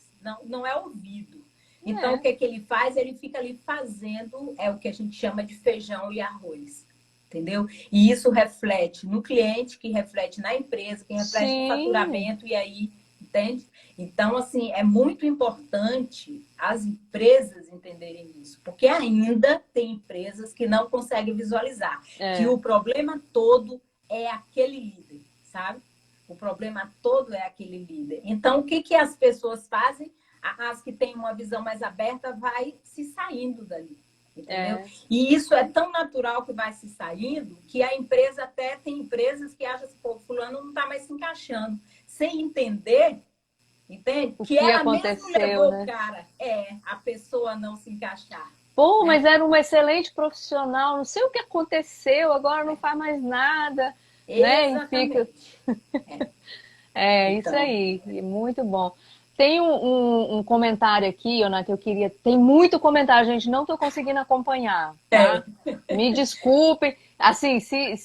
não é ouvido. Então, o que ele faz? Ele fica ali fazendo, o que a gente chama de feijão e arroz. Entendeu? E isso reflete no cliente, que reflete na empresa, que reflete no faturamento, e aí, entende? Então, assim, é muito importante as empresas entenderem isso, porque ainda tem empresas que não conseguem visualizar que o problema todo é aquele líder, sabe? O problema todo é aquele líder. Então, o que as pessoas fazem? As que têm uma visão mais aberta vai se saindo dali. Entendeu? E isso é tão natural que vai se saindo que a empresa até tem empresas que acham assim, pô, fulano não está mais se encaixando. Sem entender, entende? O que ela aconteceu, mesmo levou, né? o cara, a pessoa não se encaixar. Pô, mas era um excelente profissional, não sei o que aconteceu, agora não faz mais nada, né? E fica... Então... isso aí, muito bom. Tem um comentário aqui, Ana, que eu queria... Tem muito comentário, gente, não estou conseguindo acompanhar, tá? Me desculpem. Assim, se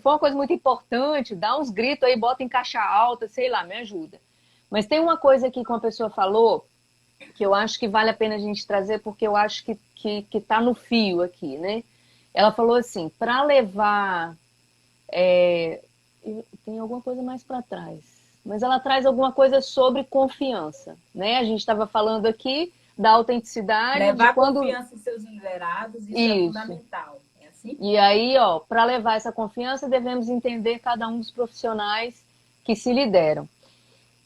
for uma coisa muito importante, dá uns gritos aí, bota em caixa alta, sei lá, me ajuda. Mas tem uma coisa aqui que uma pessoa falou, que eu acho que vale a pena a gente trazer, porque eu acho que tá no fio aqui, né? Ela falou assim, para levar... Tem alguma coisa mais para trás. Mas ela traz alguma coisa sobre confiança, né? A gente estava falando aqui da autenticidade. Levar confiança em seus liderados, isso é fundamental. Sim. E aí, ó, para levar essa confiança, devemos entender cada um dos profissionais que se lideram.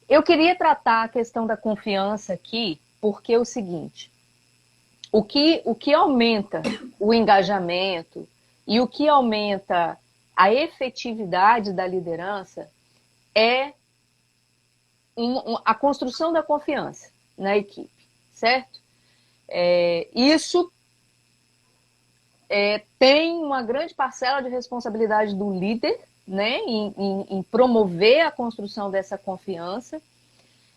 Eu queria tratar a questão da confiança aqui, porque é o seguinte, o que aumenta o engajamento e o que aumenta a efetividade da liderança é a construção da confiança na equipe, certo? Isso tem uma grande parcela de responsabilidade do líder, né, em promover a construção dessa confiança,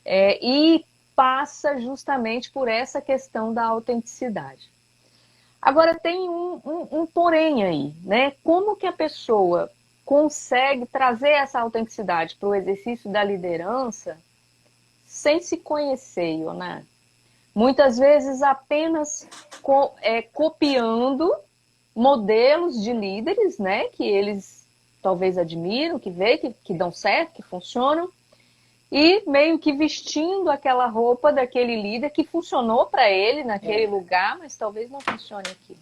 e passa justamente por essa questão da autenticidade. Agora tem um porém aí, né? Como que a pessoa consegue trazer essa autenticidade para o exercício da liderança sem se conhecer, Ioná? Muitas vezes apenas copiando modelos de líderes, né? Que eles talvez admiram, que veem, que dão certo, que funcionam, e meio que vestindo aquela roupa daquele líder que funcionou para ele naquele lugar, mas talvez não funcione aqui.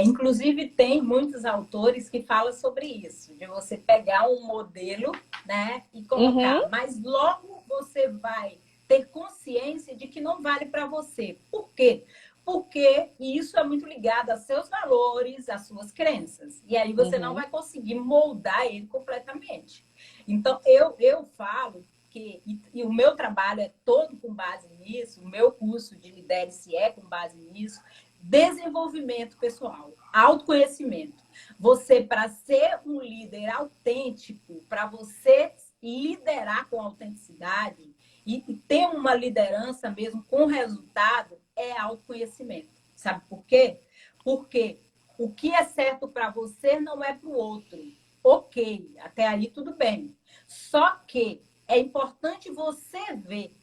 Inclusive, tem muitos autores que falam sobre isso, de você pegar um modelo, né, e colocar. Mas logo você vai ter consciência de que não vale para você. Por quê? Porque isso é muito ligado aos seus valores, às suas crenças. E aí você não vai conseguir moldar ele completamente. Então, eu falo que, e o meu trabalho é todo com base nisso, o meu curso de Lidere-se é com base nisso, desenvolvimento pessoal, autoconhecimento. Você, para ser um líder autêntico, para você liderar com autenticidade e ter uma liderança mesmo com resultado, é autoconhecimento. Sabe por quê? Porque o que é certo para você não é para o outro. Ok, até aí tudo bem. Só que é importante você ver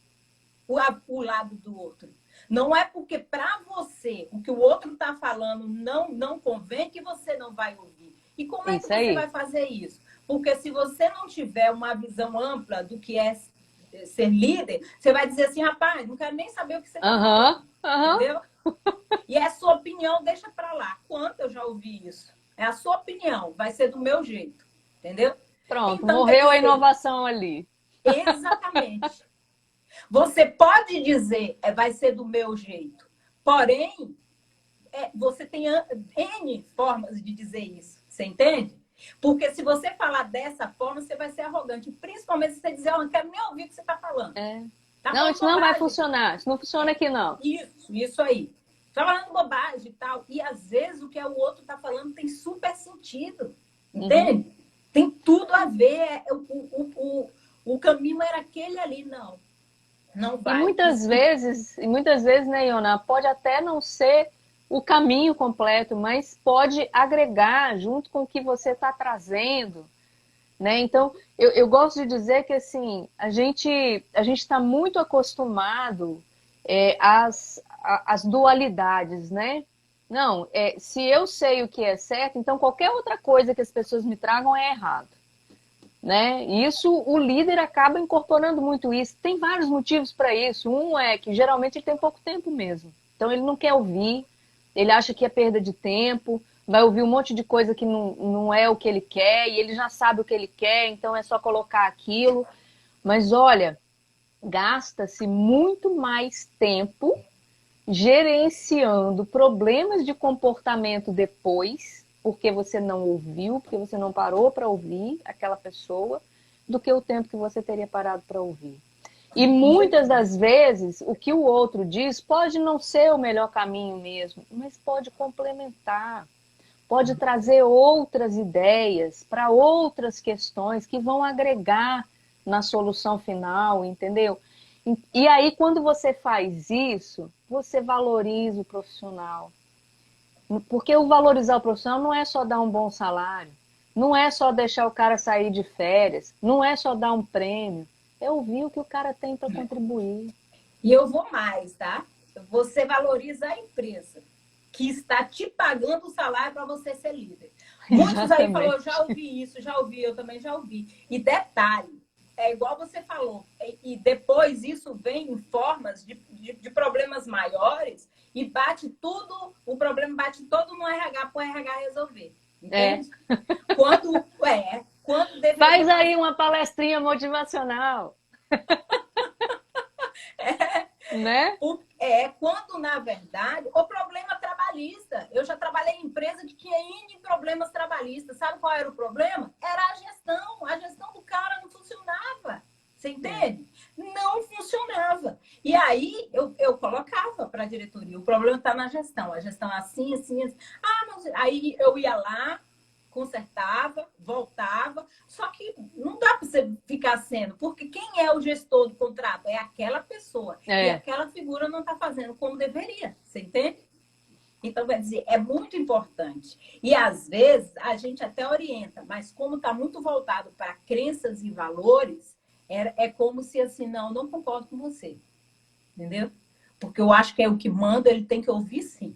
o lado do outro. Não é porque para você o que o outro está falando não convém que você não vai ouvir. E como é que você vai fazer isso? Porque se você não tiver uma visão ampla do que é ser líder, você vai dizer assim, rapaz, não quero nem saber o que você está falando. Entendeu? E é a sua opinião, deixa para lá. Quanto eu já ouvi isso? É a sua opinião, vai ser do meu jeito. Entendeu? Pronto, então, morreu a inovação ali. Exatamente. Você pode dizer, vai ser do meu jeito. Porém, você tem N formas de dizer isso. Você entende? Porque se você falar dessa forma, você vai ser arrogante. Principalmente se você dizer, eu não quero nem ouvir o que você está falando. Tá não, isso não vai funcionar. Isso não funciona aqui, não. Isso aí. Tá falando bobagem e tal. E às vezes o que o outro está falando tem super sentido. Entende? Tem tudo a ver. O caminho era aquele ali, não. Não vai. E muitas vezes, né, Iona, pode até não ser o caminho completo, mas pode agregar junto com o que você está trazendo, né? Então, eu gosto de dizer que assim, a gente está muito acostumado às dualidades, né? Não, se eu sei o que é certo, então qualquer outra coisa que as pessoas me tragam é errado. Né? Isso, o líder acaba incorporando muito isso. Tem vários motivos para isso. Um é que geralmente ele tem pouco tempo mesmo. Então ele não quer ouvir, ele acha que é perda de tempo, vai ouvir um monte de coisa que não é o que ele quer, e ele já sabe o que ele quer, então é só colocar aquilo. Mas olha, gasta-se muito mais tempo gerenciando problemas de comportamento depois, porque você não ouviu, porque você não parou para ouvir aquela pessoa, do que o tempo que você teria parado para ouvir. E muitas das vezes, o que o outro diz pode não ser o melhor caminho mesmo, mas pode complementar, pode trazer outras ideias para outras questões que vão agregar na solução final, entendeu? E aí, quando você faz isso, você valoriza o profissional. Porque o valorizar o profissional não é só dar um bom salário, não é só deixar o cara sair de férias, não é só dar um prêmio, é ouvir o que o cara tem para contribuir. E eu vou mais, tá? Você valoriza a empresa que está te pagando o salário para você ser líder. Muitos aí falaram, já ouvi isso, já ouvi, eu também já ouvi. E detalhe, é igual você falou, e depois isso vem em formas de problemas maiores e bate tudo, o problema bate todo no RH para o RH resolver. Entende? Quando deveria... Faz aí uma palestrinha motivacional. Né? Quando, na verdade, o problema trabalhista. Eu já trabalhei em empresa que tinha N problemas trabalhistas. Sabe qual era o problema? Era a gestão. A gestão do cara não funcionava. Você entende? Não funcionava. E aí eu colocava para a diretoria: o problema está na gestão. A gestão é assim, assim, assim. Aí eu ia lá, consertava, voltava. Só que não dá para você ficar sendo, porque quem é o gestor do contrato? É aquela pessoa. E aquela figura não está fazendo como deveria. Você entende? Então, quer dizer, é muito importante. E, às vezes, a gente até orienta, mas como está muito voltado para crenças e valores, é como se assim, não concordo com você. Entendeu? Porque eu acho que é o que manda, ele tem que ouvir sim.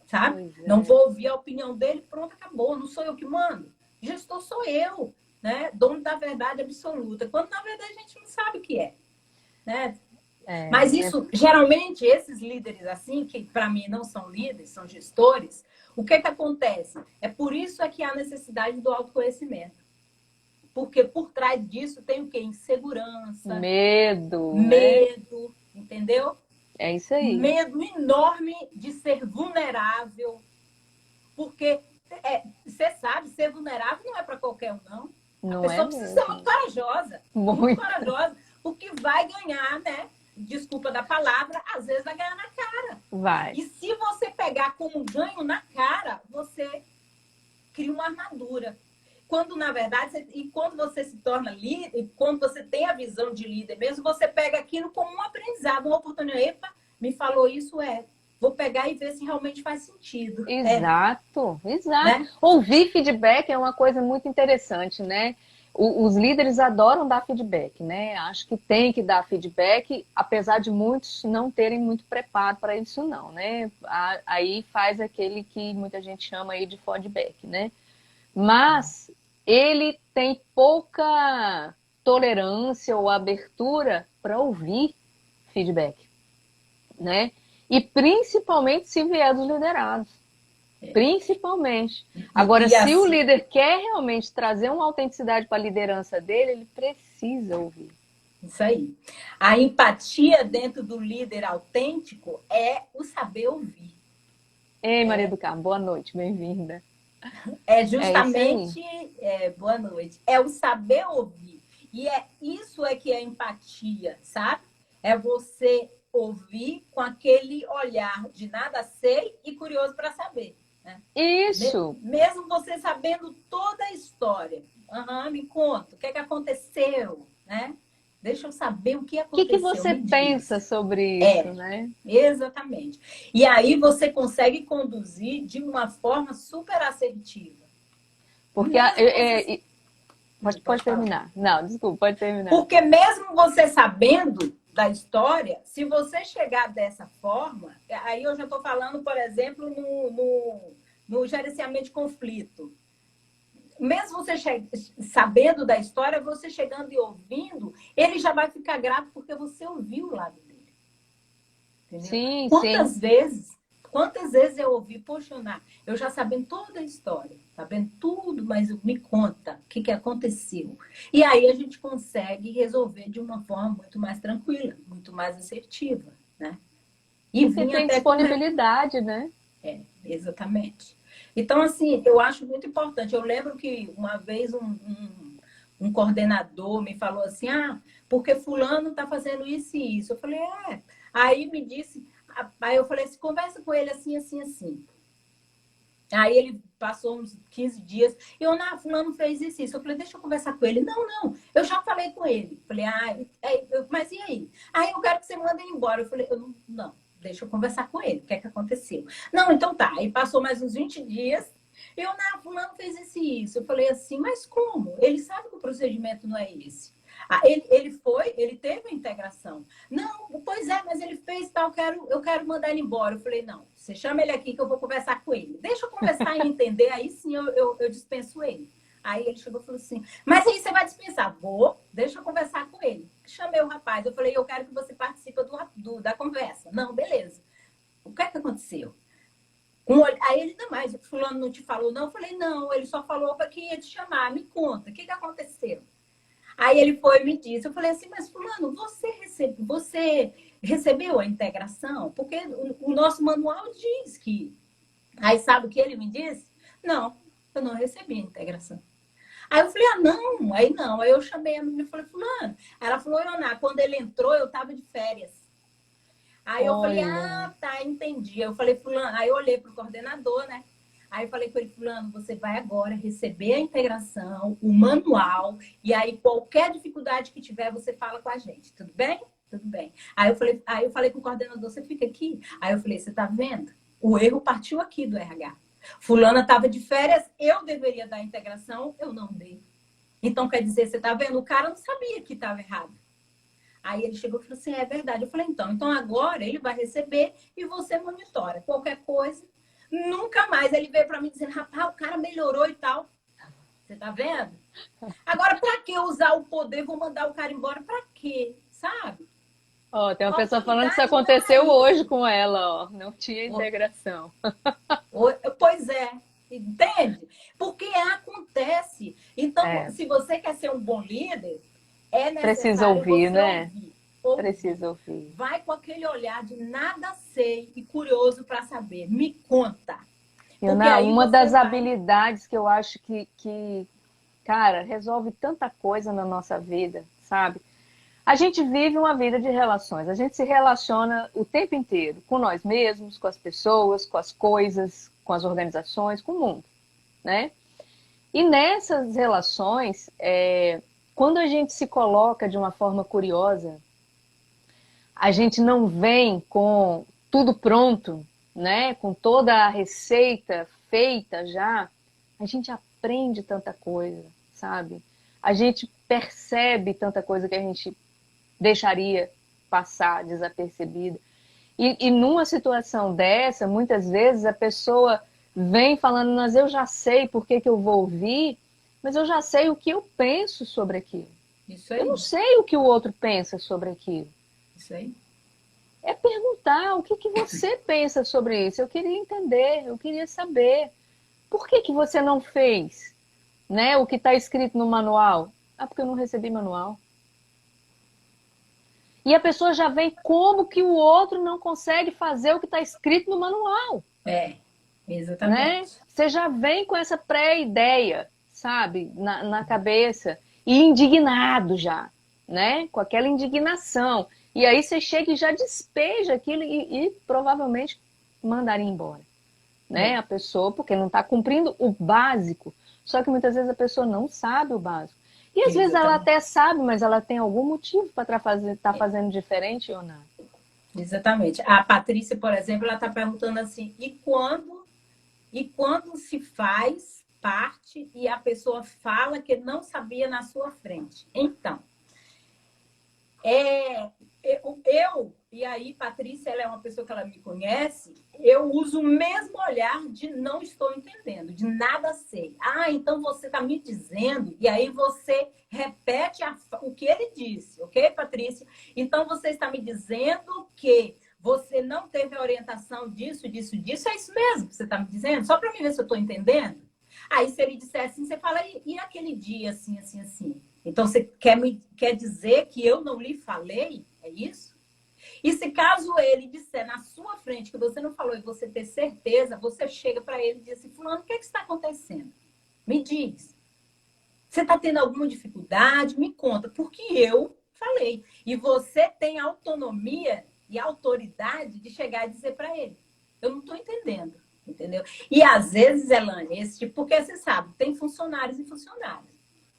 Sabe? Não vou ouvir a opinião dele, pronto, acabou. Não sou eu que mando. Gestor sou eu, né? Dono da verdade absoluta. Quando, na verdade, a gente não sabe o que é. Né? Mas isso, geralmente, esses líderes assim, que para mim não são líderes, são gestores, o que acontece? É por isso que há a necessidade do autoconhecimento. Porque por trás disso tem o quê? Insegurança. Medo. Medo, né? Entendeu? É isso aí. Medo enorme de ser vulnerável. Porque, você sabe, ser vulnerável não é para qualquer um, não. A pessoa precisa ser muito corajosa. Muito corajosa. Porque vai ganhar, né? Desculpa da palavra, às vezes vai ganhar na cara. Vai. E se você pegar como ganho na cara, você cria uma armadura. Quando, na verdade, quando você se torna líder, quando você tem a visão de líder mesmo, você pega aquilo como um aprendizado, uma oportunidade. Epa, me falou isso, vou pegar e ver se realmente faz sentido. Exato, exato. Né? Ouvir feedback é uma coisa muito interessante, né? Os líderes adoram dar feedback, né? Acho que tem que dar feedback, apesar de muitos não terem muito preparo para isso não, né? Aí faz aquele que muita gente chama aí de feedback, né? Mas ele tem pouca tolerância ou abertura para ouvir feedback, né? E principalmente se vier dos liderados. Principalmente. Agora, se o líder quer realmente trazer uma autenticidade para a liderança dele, ele precisa ouvir. Isso aí. A empatia dentro do líder autêntico é o saber ouvir. Ei, Maria do Carmo, boa noite, bem-vinda. É justamente, boa noite, é o saber ouvir. E isso que é empatia, sabe? É você ouvir com aquele olhar de nada sei e curioso para saber. Né? Isso! Mesmo você sabendo toda a história. Me conta, o que aconteceu, né? Deixa eu saber o que aconteceu. O que você pensa sobre isso, né? Exatamente. E aí você consegue conduzir de uma forma super assertiva. Porque pode terminar. Não, desculpa, pode terminar. Porque mesmo você sabendo da história, se você chegar dessa forma, aí eu já estou falando, por exemplo, no gerenciamento de conflito. Mesmo você sabendo da história, você chegando e ouvindo, ele já vai ficar grato porque você ouviu o lado dele. Entendeu? Sim, Quantas vezes eu ouvi, poxa, eu já sabendo toda a história, sabendo tudo, mas me conta o que aconteceu. E aí a gente consegue resolver de uma forma muito mais tranquila, muito mais assertiva, né? E você tem disponibilidade, né? Exatamente. Então, assim, eu acho muito importante. Eu lembro que uma vez um coordenador me falou assim, porque fulano está fazendo isso e isso. Eu falei, Aí me disse, aí eu falei assim, conversa com ele assim, assim, assim. Aí ele passou uns 15 dias, fulano fez isso e isso. Eu falei, deixa eu conversar com ele. Não, eu já falei com ele. Eu falei, mas e aí? Aí eu quero que você mande ele embora. Eu falei, não. Deixa eu conversar com ele, o que aconteceu? Não, então tá. Aí passou mais uns 20 dias, fulano fez isso. Eu falei assim, mas como? Ele sabe que o procedimento não é esse. Ele teve a integração. Não, pois mas ele fez tal, eu quero mandar ele embora. Eu falei, não, você chama ele aqui que eu vou conversar com ele. Deixa eu conversar e entender, aí sim eu dispenso ele. Aí ele chegou e falou assim, mas aí você vai dispensar? Vou, deixa eu conversar com ele. Chamei o rapaz, eu falei, eu quero que você participe da conversa. Não, beleza. O que é que aconteceu? Aí ele, não, mas o fulano não te falou, não? Eu falei, não, ele só falou para que ia te chamar, me conta, o que que aconteceu? Aí ele foi e me disse, eu falei assim, mas fulano, você recebeu a integração? Porque o nosso manual diz que... Aí sabe o que ele me disse? Não, eu não recebi a integração. Aí eu falei, ah, não, aí não. Aí eu chamei a menina e falei, fulano. Ela falou, Ioná, quando ele entrou, eu tava de férias. Aí eu falei, Olha, ah, tá, entendi. Aí eu falei, fulano, aí eu olhei pro coordenador, né? Aí eu falei com ele, fulano, você vai agora receber a integração, o manual, e aí qualquer dificuldade que tiver, você fala com a gente, tudo bem? Tudo bem. Aí eu falei com o coordenador, você fica aqui? Aí eu falei, você tá vendo? O erro partiu aqui do RH. Fulana estava de férias, eu deveria dar a integração, eu não dei. Então, quer dizer, você tá vendo? O cara não sabia que estava errado. Aí ele chegou e falou assim, é verdade. Eu falei, então agora ele vai receber e você monitora. Qualquer coisa, nunca mais. Ele veio para mim dizendo, rapaz, o cara melhorou e tal. Você tá vendo? Agora, para que usar o poder? Vou mandar o cara embora para quê? Sabe? ó, tem uma A pessoa falando que isso autoridade não é para aconteceu hoje isso. com ela, ó. Não tinha integração. Pois é, entende? Porque acontece. Então, É, se você quer ser um bom líder, é precisa necessário ouvir, você né? ouvir. Ouvir. Precisa ouvir. Vai com aquele olhar de nada sei e curioso para saber. Me conta. Porque Yuna, aí uma você das vai. habilidades que eu acho que, cara, resolve tanta coisa na nossa vida, sabe? A gente vive uma vida de relações, a gente se relaciona o tempo inteiro com nós mesmos, com as pessoas, com as coisas, com as organizações, com o mundo, né? E nessas relações, quando a gente se coloca de uma forma curiosa, a gente não vem com tudo pronto, né? Com toda a receita feita já, a gente aprende tanta coisa, sabe? A gente percebe tanta coisa que a gente deixaria passar desapercebida. E numa situação dessa, muitas vezes a pessoa vem falando, mas eu já sei por que eu vou ouvir, mas eu já sei o que eu penso sobre aquilo. Isso Eu não aí, sei o que o outro pensa sobre aquilo. isso aí. É perguntar o que você pensa sobre isso. Eu queria entender, eu queria saber. Por que você não fez, né, o que está escrito no manual? Ah, porque eu não recebi manual. E a pessoa já vem como que o outro não consegue fazer o que está escrito no manual, É, né? exatamente. Você já vem com essa pré-ideia, sabe, na cabeça, e indignado já, né? Com aquela indignação. E aí você chega e já despeja aquilo e provavelmente mandaria embora, né? É, A pessoa, porque não está cumprindo o básico. Só que muitas vezes a pessoa não sabe o básico. E às vezes ela exatamente. até sabe, mas ela tem algum motivo para estar fazendo diferente ou não. Exatamente. A Patrícia, por exemplo, ela está perguntando assim, e quando se faz parte e a pessoa fala que não sabia na sua frente? Então, e aí, Patrícia, ela é uma pessoa que ela me conhece, eu uso o mesmo olhar de não estou entendendo, de nada sei. Ah, então você está me dizendo, e aí você repete o que ele disse, ok, Patrícia? Então você está me dizendo que você não teve a orientação disso, disso, disso, é isso mesmo que você está me dizendo? Só para me ver se eu estou entendendo? Aí, se ele disser assim, você fala, e aquele dia assim, assim, assim? Então, você quer dizer que eu não lhe falei? É isso? E se caso ele disser na sua frente que você não falou e você ter certeza, você chega para ele e diz assim, fulano, o que está acontecendo? Me diz. Você está tendo alguma dificuldade? Me conta, porque eu falei. E você tem autonomia e autoridade de chegar e dizer para ele, eu não estou entendendo, entendeu? E às vezes, Elane, esse tipo, porque você sabe, tem funcionários e funcionários.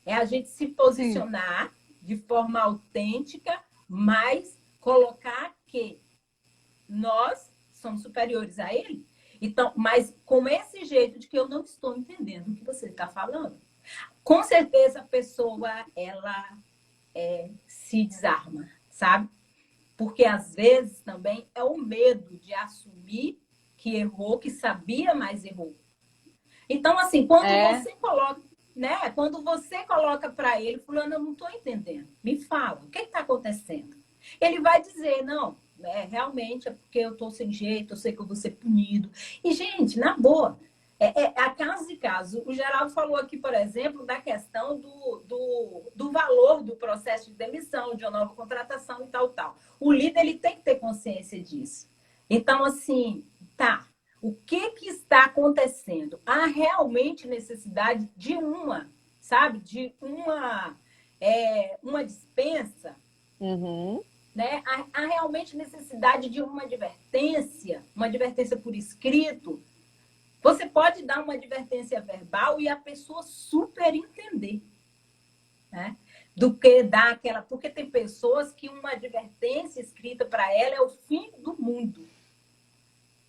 É a gente se Sim. posicionar de forma autêntica, mas colocar que nós somos superiores a ele. Então, mas com esse jeito de que eu não estou entendendo o que você está falando. Com certeza a pessoa, ela se desarma, sabe? Porque às vezes também é o medo de assumir que errou, que sabia, mas errou. Então, assim, quando É, você coloca. né? Quando você coloca para ele, fulano, eu não estou entendendo. Me fala, o que está acontecendo? Ele vai dizer, não, realmente é porque eu estou sem jeito, eu sei que eu vou ser punido. E, gente, na boa, a caso de caso. O Geraldo falou aqui, por exemplo, da questão do valor do processo de demissão, de uma nova contratação e tal, tal. O líder, ele tem que ter consciência disso. Então, assim, tá. O que está acontecendo? Há realmente necessidade de sabe? De uma dispensa, né? Há realmente necessidade de uma advertência por escrito. Você pode dar uma advertência verbal e a pessoa super entender, né? Do que dar aquela... Porque tem pessoas que uma advertência escrita para ela é o fim do mundo.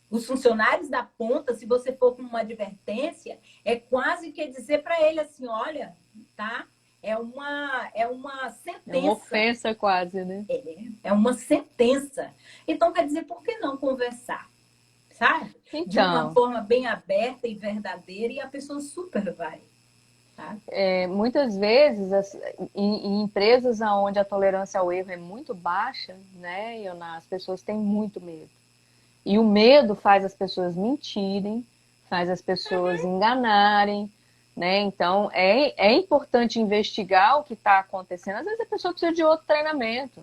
Os funcionários da ponta, se você for com uma advertência, é quase que dizer para ele assim, olha, tá? É uma sentença. É uma ofensa quase, né? É uma sentença. Então, quer dizer, por que não conversar? Sabe? Então, de uma forma bem aberta e verdadeira, e a pessoa super vai. Tá? Muitas vezes, em empresas onde a tolerância ao erro é muito baixa, né, Ioná, as pessoas têm muito medo. E o medo faz as pessoas mentirem, faz as pessoas enganarem, né? Então, é importante investigar o que está acontecendo. Às vezes a pessoa precisa de outro treinamento.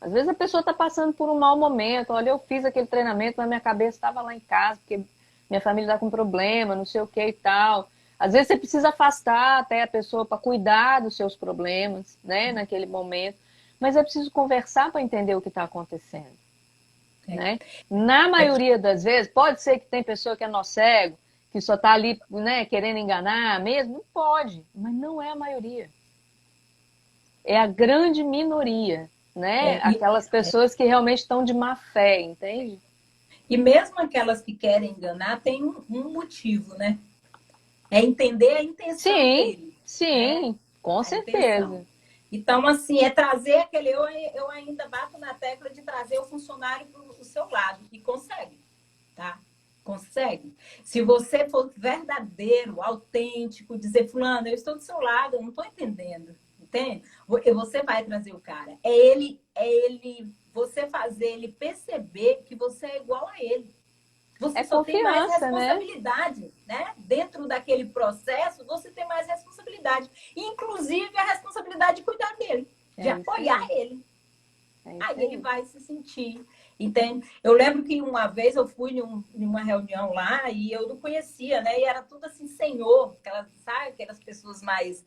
Às vezes a pessoa está passando por um mau momento. Olha, eu fiz aquele treinamento, mas minha cabeça estava lá em casa, porque minha família está com problema, não sei o que e tal. Às vezes você precisa afastar até a pessoa para cuidar dos seus problemas, né, naquele momento. Mas é preciso conversar para entender o que está acontecendo. Né? Na maioria das vezes, pode ser que tem pessoa que é nó cego, que só está ali, né, querendo enganar mesmo, pode, mas não é a maioria. É a grande minoria, né? Aquelas pessoas que realmente estão de má fé, entende? E mesmo aquelas que querem enganar, tem um motivo, né? É entender a intenção dele. Sim, né? Com certeza. Intenção. Então, assim, é trazer aquele... Eu ainda bato na tecla de trazer o funcionário para o seu lado. E consegue, tá? Consegue. Se você for verdadeiro, autêntico, dizer, fulano, eu estou do seu lado, eu não estou entendendo. Entende? Você vai trazer o cara. Você fazer ele perceber que você é igual a ele. Você só tem mais responsabilidade, né? Dentro daquele processo, você tem mais responsabilidade. Inclusive, a responsabilidade de cuidar dele, de apoiar ele. Aí ele vai se sentir, entende? Eu lembro que uma vez eu fui em uma reunião lá e eu não conhecia, né? E era tudo assim, senhor, aquelas pessoas mais...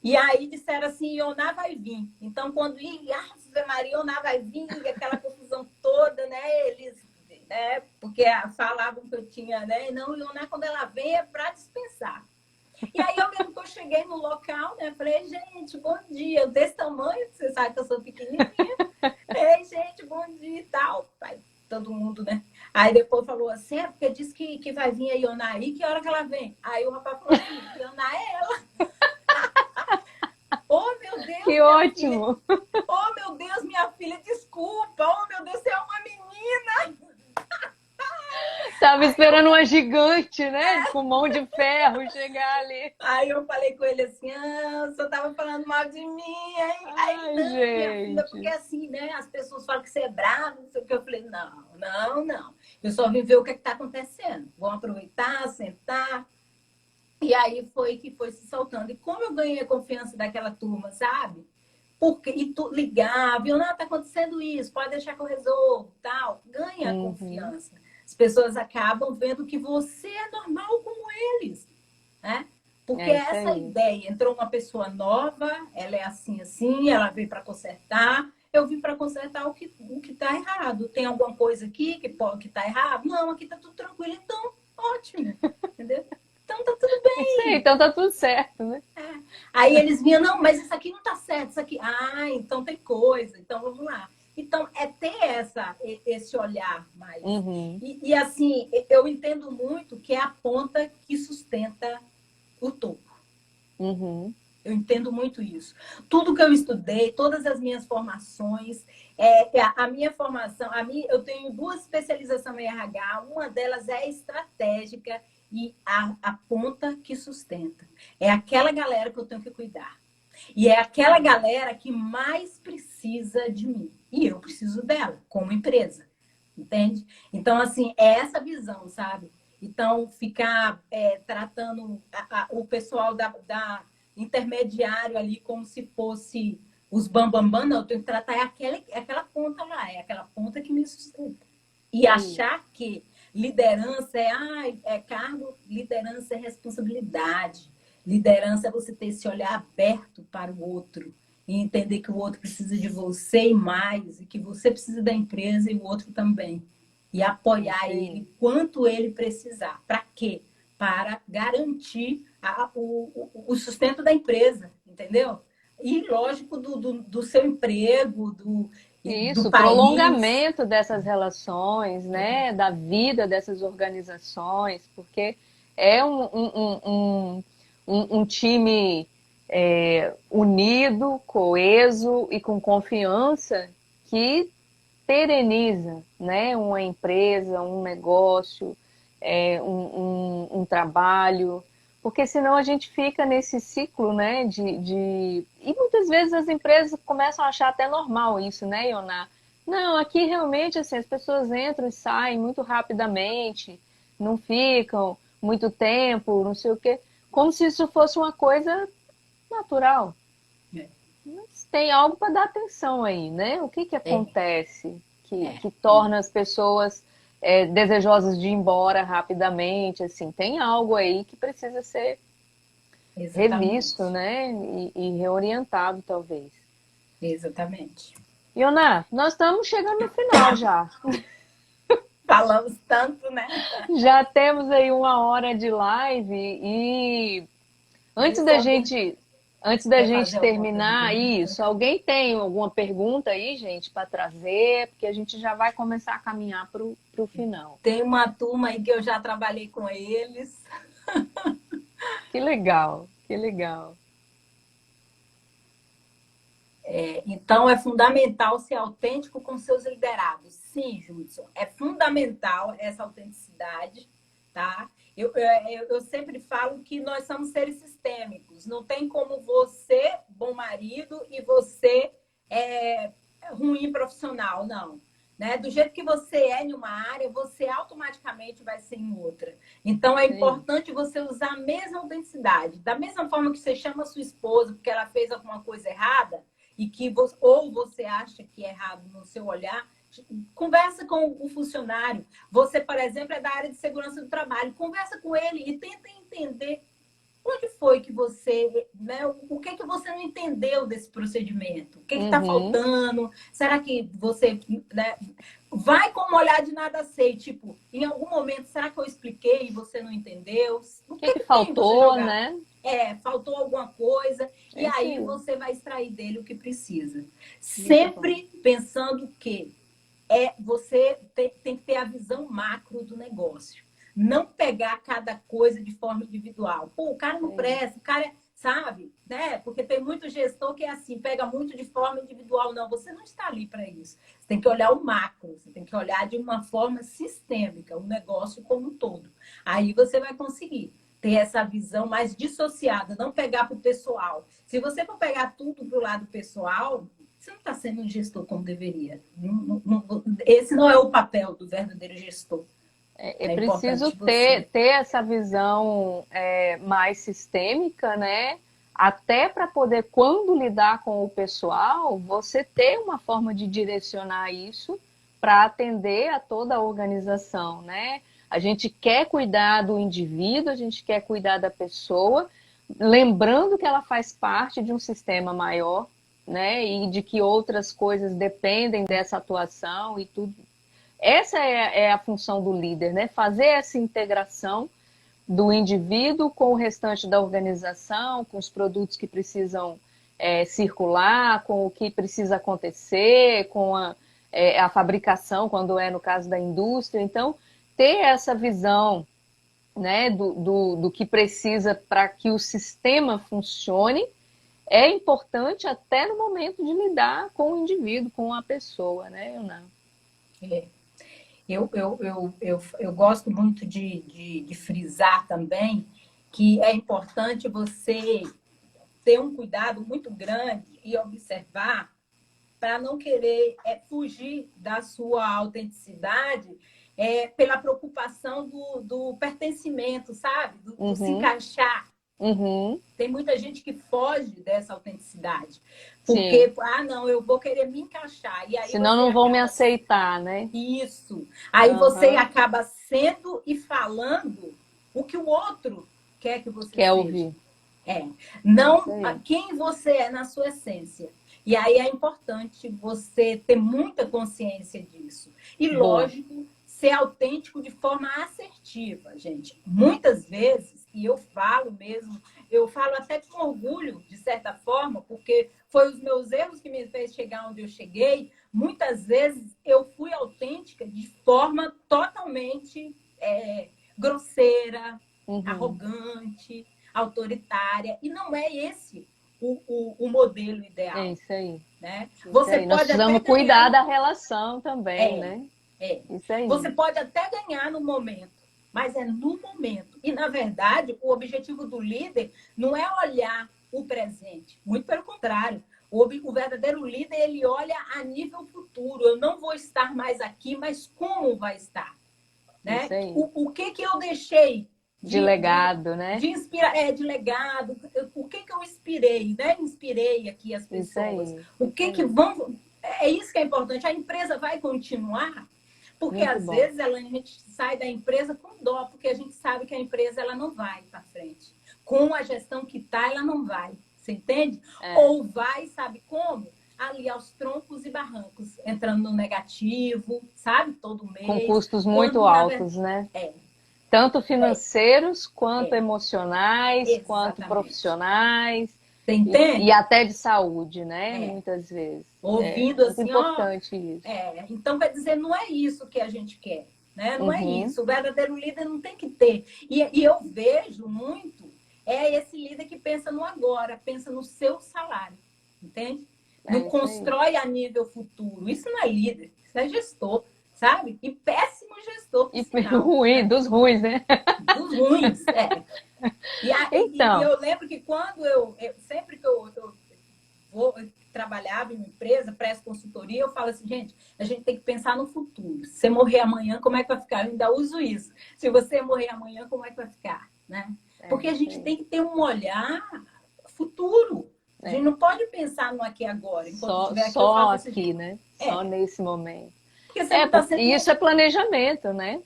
E aí disseram assim, Ioná vai vir. Então, quando ia, Ave Maria, Ioná vai vir, aquela confusão toda, né? Eles... né? Porque falavam que eu tinha, né? Não, Ioná, quando ela vem é para dispensar. E aí eu lembro que eu cheguei no local, né? Falei, gente, bom dia. Desse tamanho, você sabe que eu sou pequenininha. Ei, gente, bom dia e tal. Aí, todo mundo, né? Aí depois falou assim, porque disse que vai vir a Ioná aí, que hora que ela vem? Aí o rapaz falou assim, Ioná é ela. Oh, meu Deus! Que ótimo! Filha. Oh, meu Deus, minha filha, desculpa. Oh, meu Deus, você é uma menina. Tava esperando uma gigante, né? Com mão de ferro chegar ali. Aí eu falei com ele assim, o senhor tava falando mal de mim, hein? Ai, aí, não, gente. minha filha, porque assim, né? As pessoas falam que você é bravo, não sei o que. Eu falei, não. Eu só vim ver o que tá acontecendo. Vamos aproveitar, sentar. E aí foi que foi se soltando. E como eu ganhei a confiança daquela turma, sabe? Porque, e tu ligava, não, tá acontecendo isso, pode deixar que eu resolvo, tal. Ganha a confiança. As pessoas acabam vendo que você é normal como eles, né? Porque essa ideia, entrou uma pessoa nova, ela é assim, ela veio para consertar, eu vim para consertar o que tá errado. Tem alguma coisa aqui que tá errado? Não, aqui tá tudo tranquilo, então, ótimo, entendeu? Então tá tudo bem. Sim, então tá tudo certo, né? Aí eles vinham, não, mas isso aqui não tá certo, isso aqui... então tem coisa, então vamos lá. Então, é ter esse olhar mais. E assim, eu entendo muito que é a ponta que sustenta o topo. Eu entendo muito isso. Tudo que eu estudei, todas as minhas formações, a minha formação, eu tenho 2 especializações em RH, uma delas é estratégica e a ponta que sustenta. É aquela galera que eu tenho que cuidar. E é aquela galera que mais precisa de mim. E eu preciso dela, como empresa. Entende? Então, assim, é essa visão, sabe? Então, ficar tratando o pessoal da intermediário ali como se fosse os bambambam, não, eu tenho que tratar aquela ponta lá, é aquela ponta que me sustenta. E achar que liderança é cargo, liderança é responsabilidade. Liderança é você ter esse olhar aberto para o outro e entender que o outro precisa de você e mais, e que você precisa da empresa e o outro também. E apoiar ele quanto ele precisar. Para quê? Para garantir o sustento da empresa, entendeu? E, lógico, do seu emprego, Isso, do o país. prolongamento dessas relações, né, da vida dessas organizações, porque é um time unido, coeso e com confiança que pereniza, né, uma empresa, um negócio, um trabalho, porque senão a gente fica nesse ciclo, né, E muitas vezes as empresas começam a achar até normal isso, né, Ioná? Não, aqui realmente, assim, as pessoas entram e saem muito rapidamente, não ficam muito tempo, não sei o quê, como se isso fosse uma coisa natural. É, Mas tem algo para dar atenção aí, né? O que que é, acontece é, que torna as pessoas desejosas de ir embora rapidamente? Assim, tem algo aí que precisa ser revisto, exatamente. né? E reorientado, talvez. Exatamente. Ioná, nós estamos chegando no final já. Falamos tanto, né? Já temos aí 1 hora de live e Vê antes se da alguém gente, antes da quer gente fazer alguma terminar pergunta. isso, alguém tem alguma pergunta aí, gente, para trazer? Porque a gente já vai começar a caminhar para o final. Tem uma turma aí que eu já trabalhei com eles. Que legal, que legal. Então, é fundamental ser autêntico com seus liderados. Sim, Judson, é fundamental essa autenticidade, tá? Eu sempre falo que nós somos seres sistêmicos. Não tem como você, bom marido, e você ruim profissional, não. Né? Do jeito que você é em uma área, você automaticamente vai ser em outra. Então, é Sim. importante você usar a mesma autenticidade. Da mesma forma que você chama a sua esposa porque ela fez alguma coisa errada, e que ou você acha que é errado no seu olhar, conversa com o funcionário. Você, por exemplo, é da área de segurança do trabalho, conversa com ele e tenta entender onde foi que você, né, o que que você não entendeu desse procedimento? O que está Uhum. faltando? Será que você, né, vai com um olhar de nada sei, tipo, em algum momento, será que eu expliquei e você não entendeu? O O que que que que tem você faltou, jogar? né? Faltou alguma coisa, e É isso aí aí. você vai extrair dele o que precisa. Muito bom. Sempre pensando que você tem que ter a visão macro do negócio. Não pegar cada coisa de forma individual. Pô, o cara não presta, o cara sabe, né? Porque tem muito gestor que é assim, pega muito de forma individual. Não, você não está ali para isso. Você tem que olhar o macro, você tem que olhar de uma forma sistêmica, o negócio como um todo. Aí você vai conseguir ter essa visão mais dissociada, não pegar para o pessoal. Se você for pegar tudo para o lado pessoal, você não está sendo um gestor como deveria. Esse não é o papel do verdadeiro gestor. É É preciso importante você. ter essa visão mais sistêmica, né? Até para poder, quando lidar com o pessoal, você ter uma forma de direcionar isso para atender a toda a organização, né? A gente quer cuidar do indivíduo, a gente quer cuidar da pessoa, lembrando que ela faz parte de um sistema maior, né? E de que outras coisas dependem dessa atuação e tudo. Essa é a função do líder, né? Fazer essa integração do indivíduo com o restante da organização, com os produtos que precisam circular, com o que precisa acontecer, com a fabricação, quando é no caso da indústria. Então, ter essa visão, né, do que precisa para que o sistema funcione é importante até no momento de lidar com o indivíduo, com a pessoa, né, Ana? É. Eu gosto muito de frisar também que é importante você ter um cuidado muito grande e observar para não querer fugir da sua autenticidade pela preocupação do pertencimento, sabe? Do se Uhum, encaixar. uhum, Tem muita gente que foge dessa autenticidade. sim. Porque, não, eu vou querer me encaixar. E aí Senão você não vão me acaba aceitar, né? isso. Aí você Aham. acaba sendo e falando o que o outro quer que você Quer seja. ouvir. É. É isso Não aí. quem você é na sua essência. E aí é importante você ter muita consciência disso. E, Boa. lógico, ser autêntico de forma assertiva, gente. Muitas vezes, e eu falo mesmo, eu falo até com orgulho, de certa forma, porque foi os meus erros que me fez chegar onde eu cheguei. Muitas vezes eu fui autêntica de forma totalmente grosseira, Uhum. arrogante, autoritária, e não é esse o modelo É ideal. isso aí. Né? Isso Você aí. Nós pode até precisamos ganhar cuidar no... da relação também, É, né? é. Isso aí. Você pode até ganhar no momento, mas é no momento. E, na verdade, o objetivo do líder não é olhar o presente. Muito pelo contrário. O verdadeiro líder, ele olha a nível futuro. Eu não vou estar mais aqui, mas como vai estar? Isso Né? aí. O que eu deixei De legado, né? de inspirar, de legado? O que eu inspirei, né? Inspirei aqui as Isso pessoas. aí. O Isso que aí. vão... É isso que é importante. A empresa vai continuar, porque Muito às bom. vezes a gente sai da empresa com dó, porque a gente sabe que a empresa ela não vai para frente. Com a gestão que está, ela não vai. Você entende? É. Ou vai, sabe como? Ali aos troncos e barrancos, entrando no negativo, sabe? Todo Com mês. custos muito Quando, na verdade, altos, né? é, Tanto é, financeiros, quanto é, emocionais, quanto exatamente. profissionais Você e entende? até de saúde, né? É. Muitas vezes. É Ouvindo muito assim, ó, importante isso. então quer dizer, não é isso que a gente quer, né? Não é Uhum. isso. O verdadeiro líder não tem que ter. E eu vejo muito, esse líder que pensa no agora, pensa no seu salário, entende? Não É isso aí. constrói a nível futuro. Isso não é líder, isso é gestor, sabe? E péssimo gestor, por E sinal, ruim, né? dos ruins, né? Dos ruins, e Então, eu lembro que quando sempre que eu eu trabalhava em uma empresa, presto consultoria, eu falo assim, gente, a gente tem que pensar no futuro. Se você morrer amanhã, como é que vai ficar? Eu ainda uso isso. Se você morrer amanhã, como é que vai ficar? Né? é Porque a isso gente aí. tem que ter um olhar futuro. A gente É. não pode pensar no aqui e agora. Enquanto eu estiver aqui, eu Só falo assim, aqui, né? Só nesse momento. porque você É, não está porque sendo nem. isso é planejamento, né?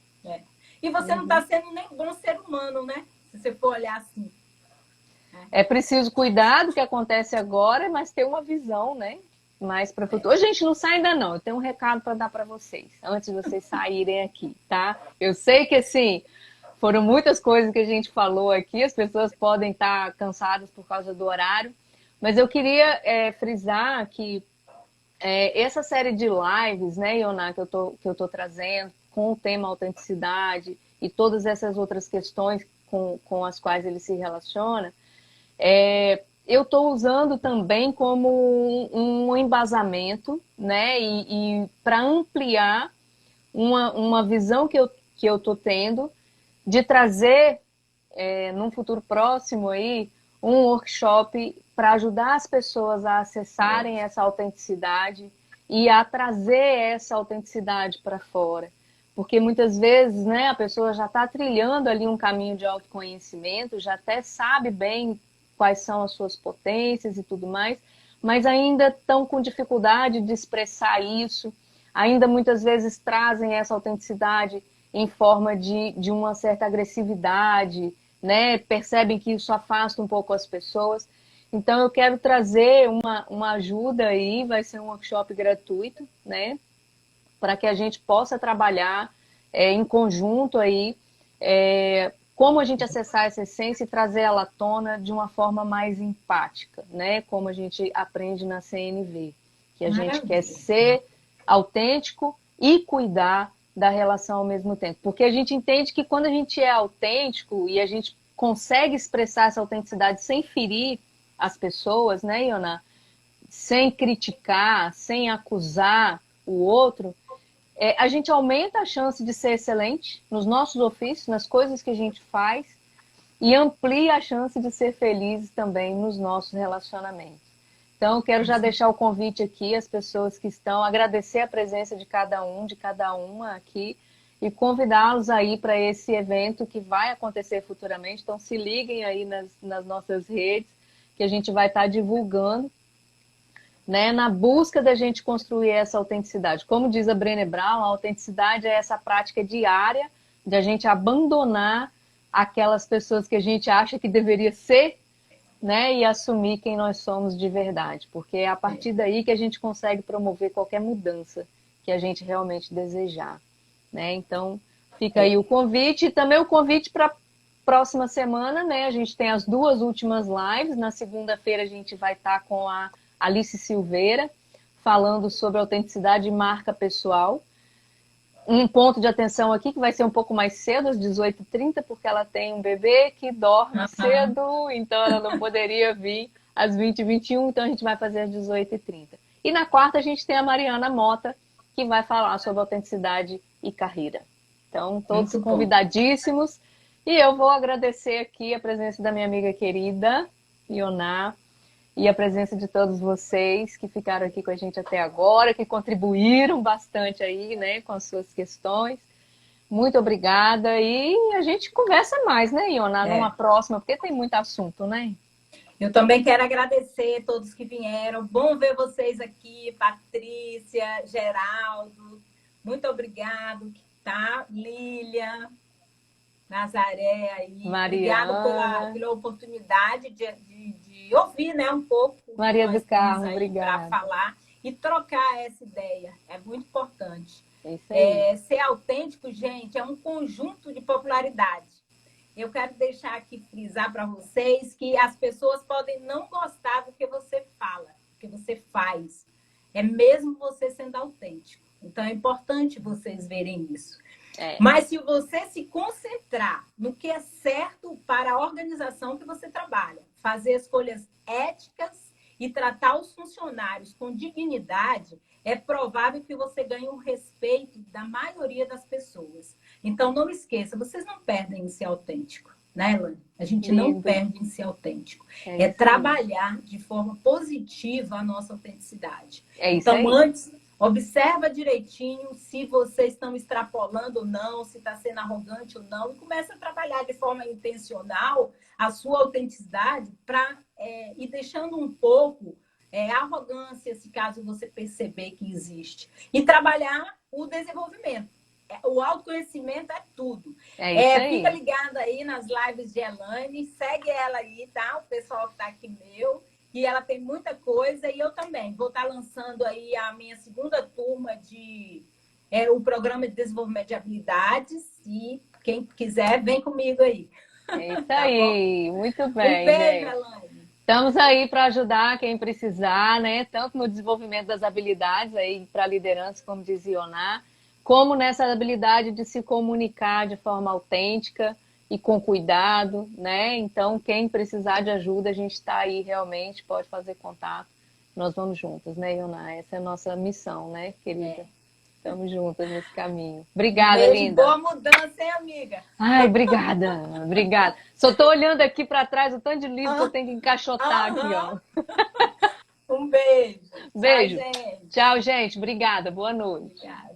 E você não está Uhum. sendo nem bom ser humano, né? Se você for olhar assim. Né? É preciso cuidar do que acontece agora, mas ter uma visão, né? Mais para o futuro. A gente não sai ainda não. Eu tenho um recado para dar para vocês, antes de vocês saírem aqui, tá? Eu sei que assim, foram muitas coisas que a gente falou aqui, as pessoas podem estar cansadas por causa do horário, mas eu queria frisar que essa série de lives, né, Ioná, que eu tô trazendo, com o tema autenticidade e todas essas outras questões com as quais ele se relaciona, eu estou usando também como um embasamento, né, e para ampliar uma visão que eu estou tendo de trazer, num futuro próximo aí, um workshop para ajudar as pessoas a acessarem essa autenticidade e a trazer essa autenticidade para fora. Porque muitas vezes, né, a pessoa já está trilhando ali um caminho de autoconhecimento, já até sabe bem quais são as suas potências e tudo mais, mas ainda estão com dificuldade de expressar isso, ainda muitas vezes trazem essa autenticidade em forma de uma certa agressividade, né? Percebem que isso afasta um pouco as pessoas. Então eu quero trazer uma ajuda aí, vai ser um workshop gratuito, né? Para que a gente possa trabalhar em conjunto aí como a gente acessar essa essência e trazer ela à tona de uma forma mais empática, né? Como a gente aprende na CNV, que a gente quer Maravilha. ser autêntico e cuidar da relação ao mesmo tempo. Porque a gente entende que quando a gente é autêntico e a gente consegue expressar essa autenticidade sem ferir as pessoas, né, Iona? Sem criticar, sem acusar o outro, a gente aumenta a chance de ser excelente nos nossos ofícios, nas coisas que a gente faz, e amplia a chance de ser feliz também nos nossos relacionamentos. Então, quero já deixar o convite aqui às pessoas que estão, agradecer a presença de cada um, de cada uma aqui, e convidá-los aí para esse evento que vai acontecer futuramente. Então, se liguem aí nas nossas redes, que a gente vai estar divulgando, né, na busca da gente construir essa autenticidade. Como diz a Brené Brown, a autenticidade é essa prática diária de a gente abandonar aquelas pessoas que a gente acha que deveria ser, né, e assumir quem nós somos de verdade, porque é a partir daí que a gente consegue promover qualquer mudança que a gente realmente desejar, né? Então, fica aí o convite, e também o convite para a próxima semana, né? A gente tem as 2 últimas lives. Na segunda-feira a gente vai estar com a Alice Silveira, falando sobre autenticidade e marca pessoal. Um ponto de atenção aqui, que vai ser um pouco mais cedo, às 18h30, porque ela tem um bebê que dorme cedo, então ela não poderia vir às 20h21, então a gente vai fazer às 18h30. E na quarta a gente tem a Mariana Mota, que vai falar sobre autenticidade e carreira. Então, todos convidadíssimos. E eu vou agradecer aqui a presença da minha amiga querida, Ioná, e a presença de todos vocês que ficaram aqui com a gente até agora, que contribuíram bastante aí, né, com as suas questões. Muito obrigada, e a gente conversa mais, né, Ioná, numa próxima, porque tem muito assunto, né? Eu também quero agradecer a todos que vieram. Bom ver vocês aqui, Patrícia, Geraldo. Muito obrigado, tá? Lília, Nazaré aí. Obrigada pela oportunidade de ouvir, né, um pouco. Maria do Carmo, obrigada. Para falar e trocar essa ideia. É muito importante. É isso aí. Ser autêntico, gente, é um conjunto de popularidade. Eu quero deixar aqui, frisar para vocês que as pessoas podem não gostar do que você fala, do que você faz. É mesmo você sendo autêntico. Então, é importante vocês verem isso. Mas se você se concentrar no que é certo para a organização que você trabalha, fazer escolhas éticas e tratar os funcionários com dignidade, é provável que você ganhe o respeito da maioria das pessoas. Então, não esqueça, vocês não perdem em ser autêntico, né, Elaine? A gente não perde em ser autêntico. É trabalhar de forma positiva a nossa autenticidade. Então, antes, observa direitinho se vocês estão extrapolando ou não, se está sendo arrogante ou não, e começa a trabalhar de forma intencional a sua autenticidade para ir deixando um pouco a arrogância, se caso você perceber que existe. E trabalhar o desenvolvimento. O autoconhecimento é tudo. Fica ligado aí nas lives de Elaine, segue ela aí, tá? O pessoal que está aqui meu. E ela tem muita coisa, e eu também vou estar lançando aí a minha segunda turma o programa de desenvolvimento de habilidades, e quem quiser, vem comigo aí. É isso aí, muito bem. Um beijo, Elaine. Estamos aí para ajudar quem precisar, né? Tanto no desenvolvimento das habilidades aí para a liderança, como diz Ioná, como nessa habilidade de se comunicar de forma autêntica e com cuidado, né? Então, quem precisar de ajuda, a gente está aí realmente, pode fazer contato. Nós vamos juntas, né, Ioná? Essa é a nossa missão, né, querida? Estamos juntas nesse caminho. Obrigada, beijo, linda. Boa mudança, hein, amiga? Ai, obrigada. Obrigada. Só estou olhando aqui para trás o tanto de livro que eu tenho que encaixotar aqui, ó. Um beijo. Beijo. Tchau, gente. Tchau, gente. Obrigada. Boa noite. Obrigada.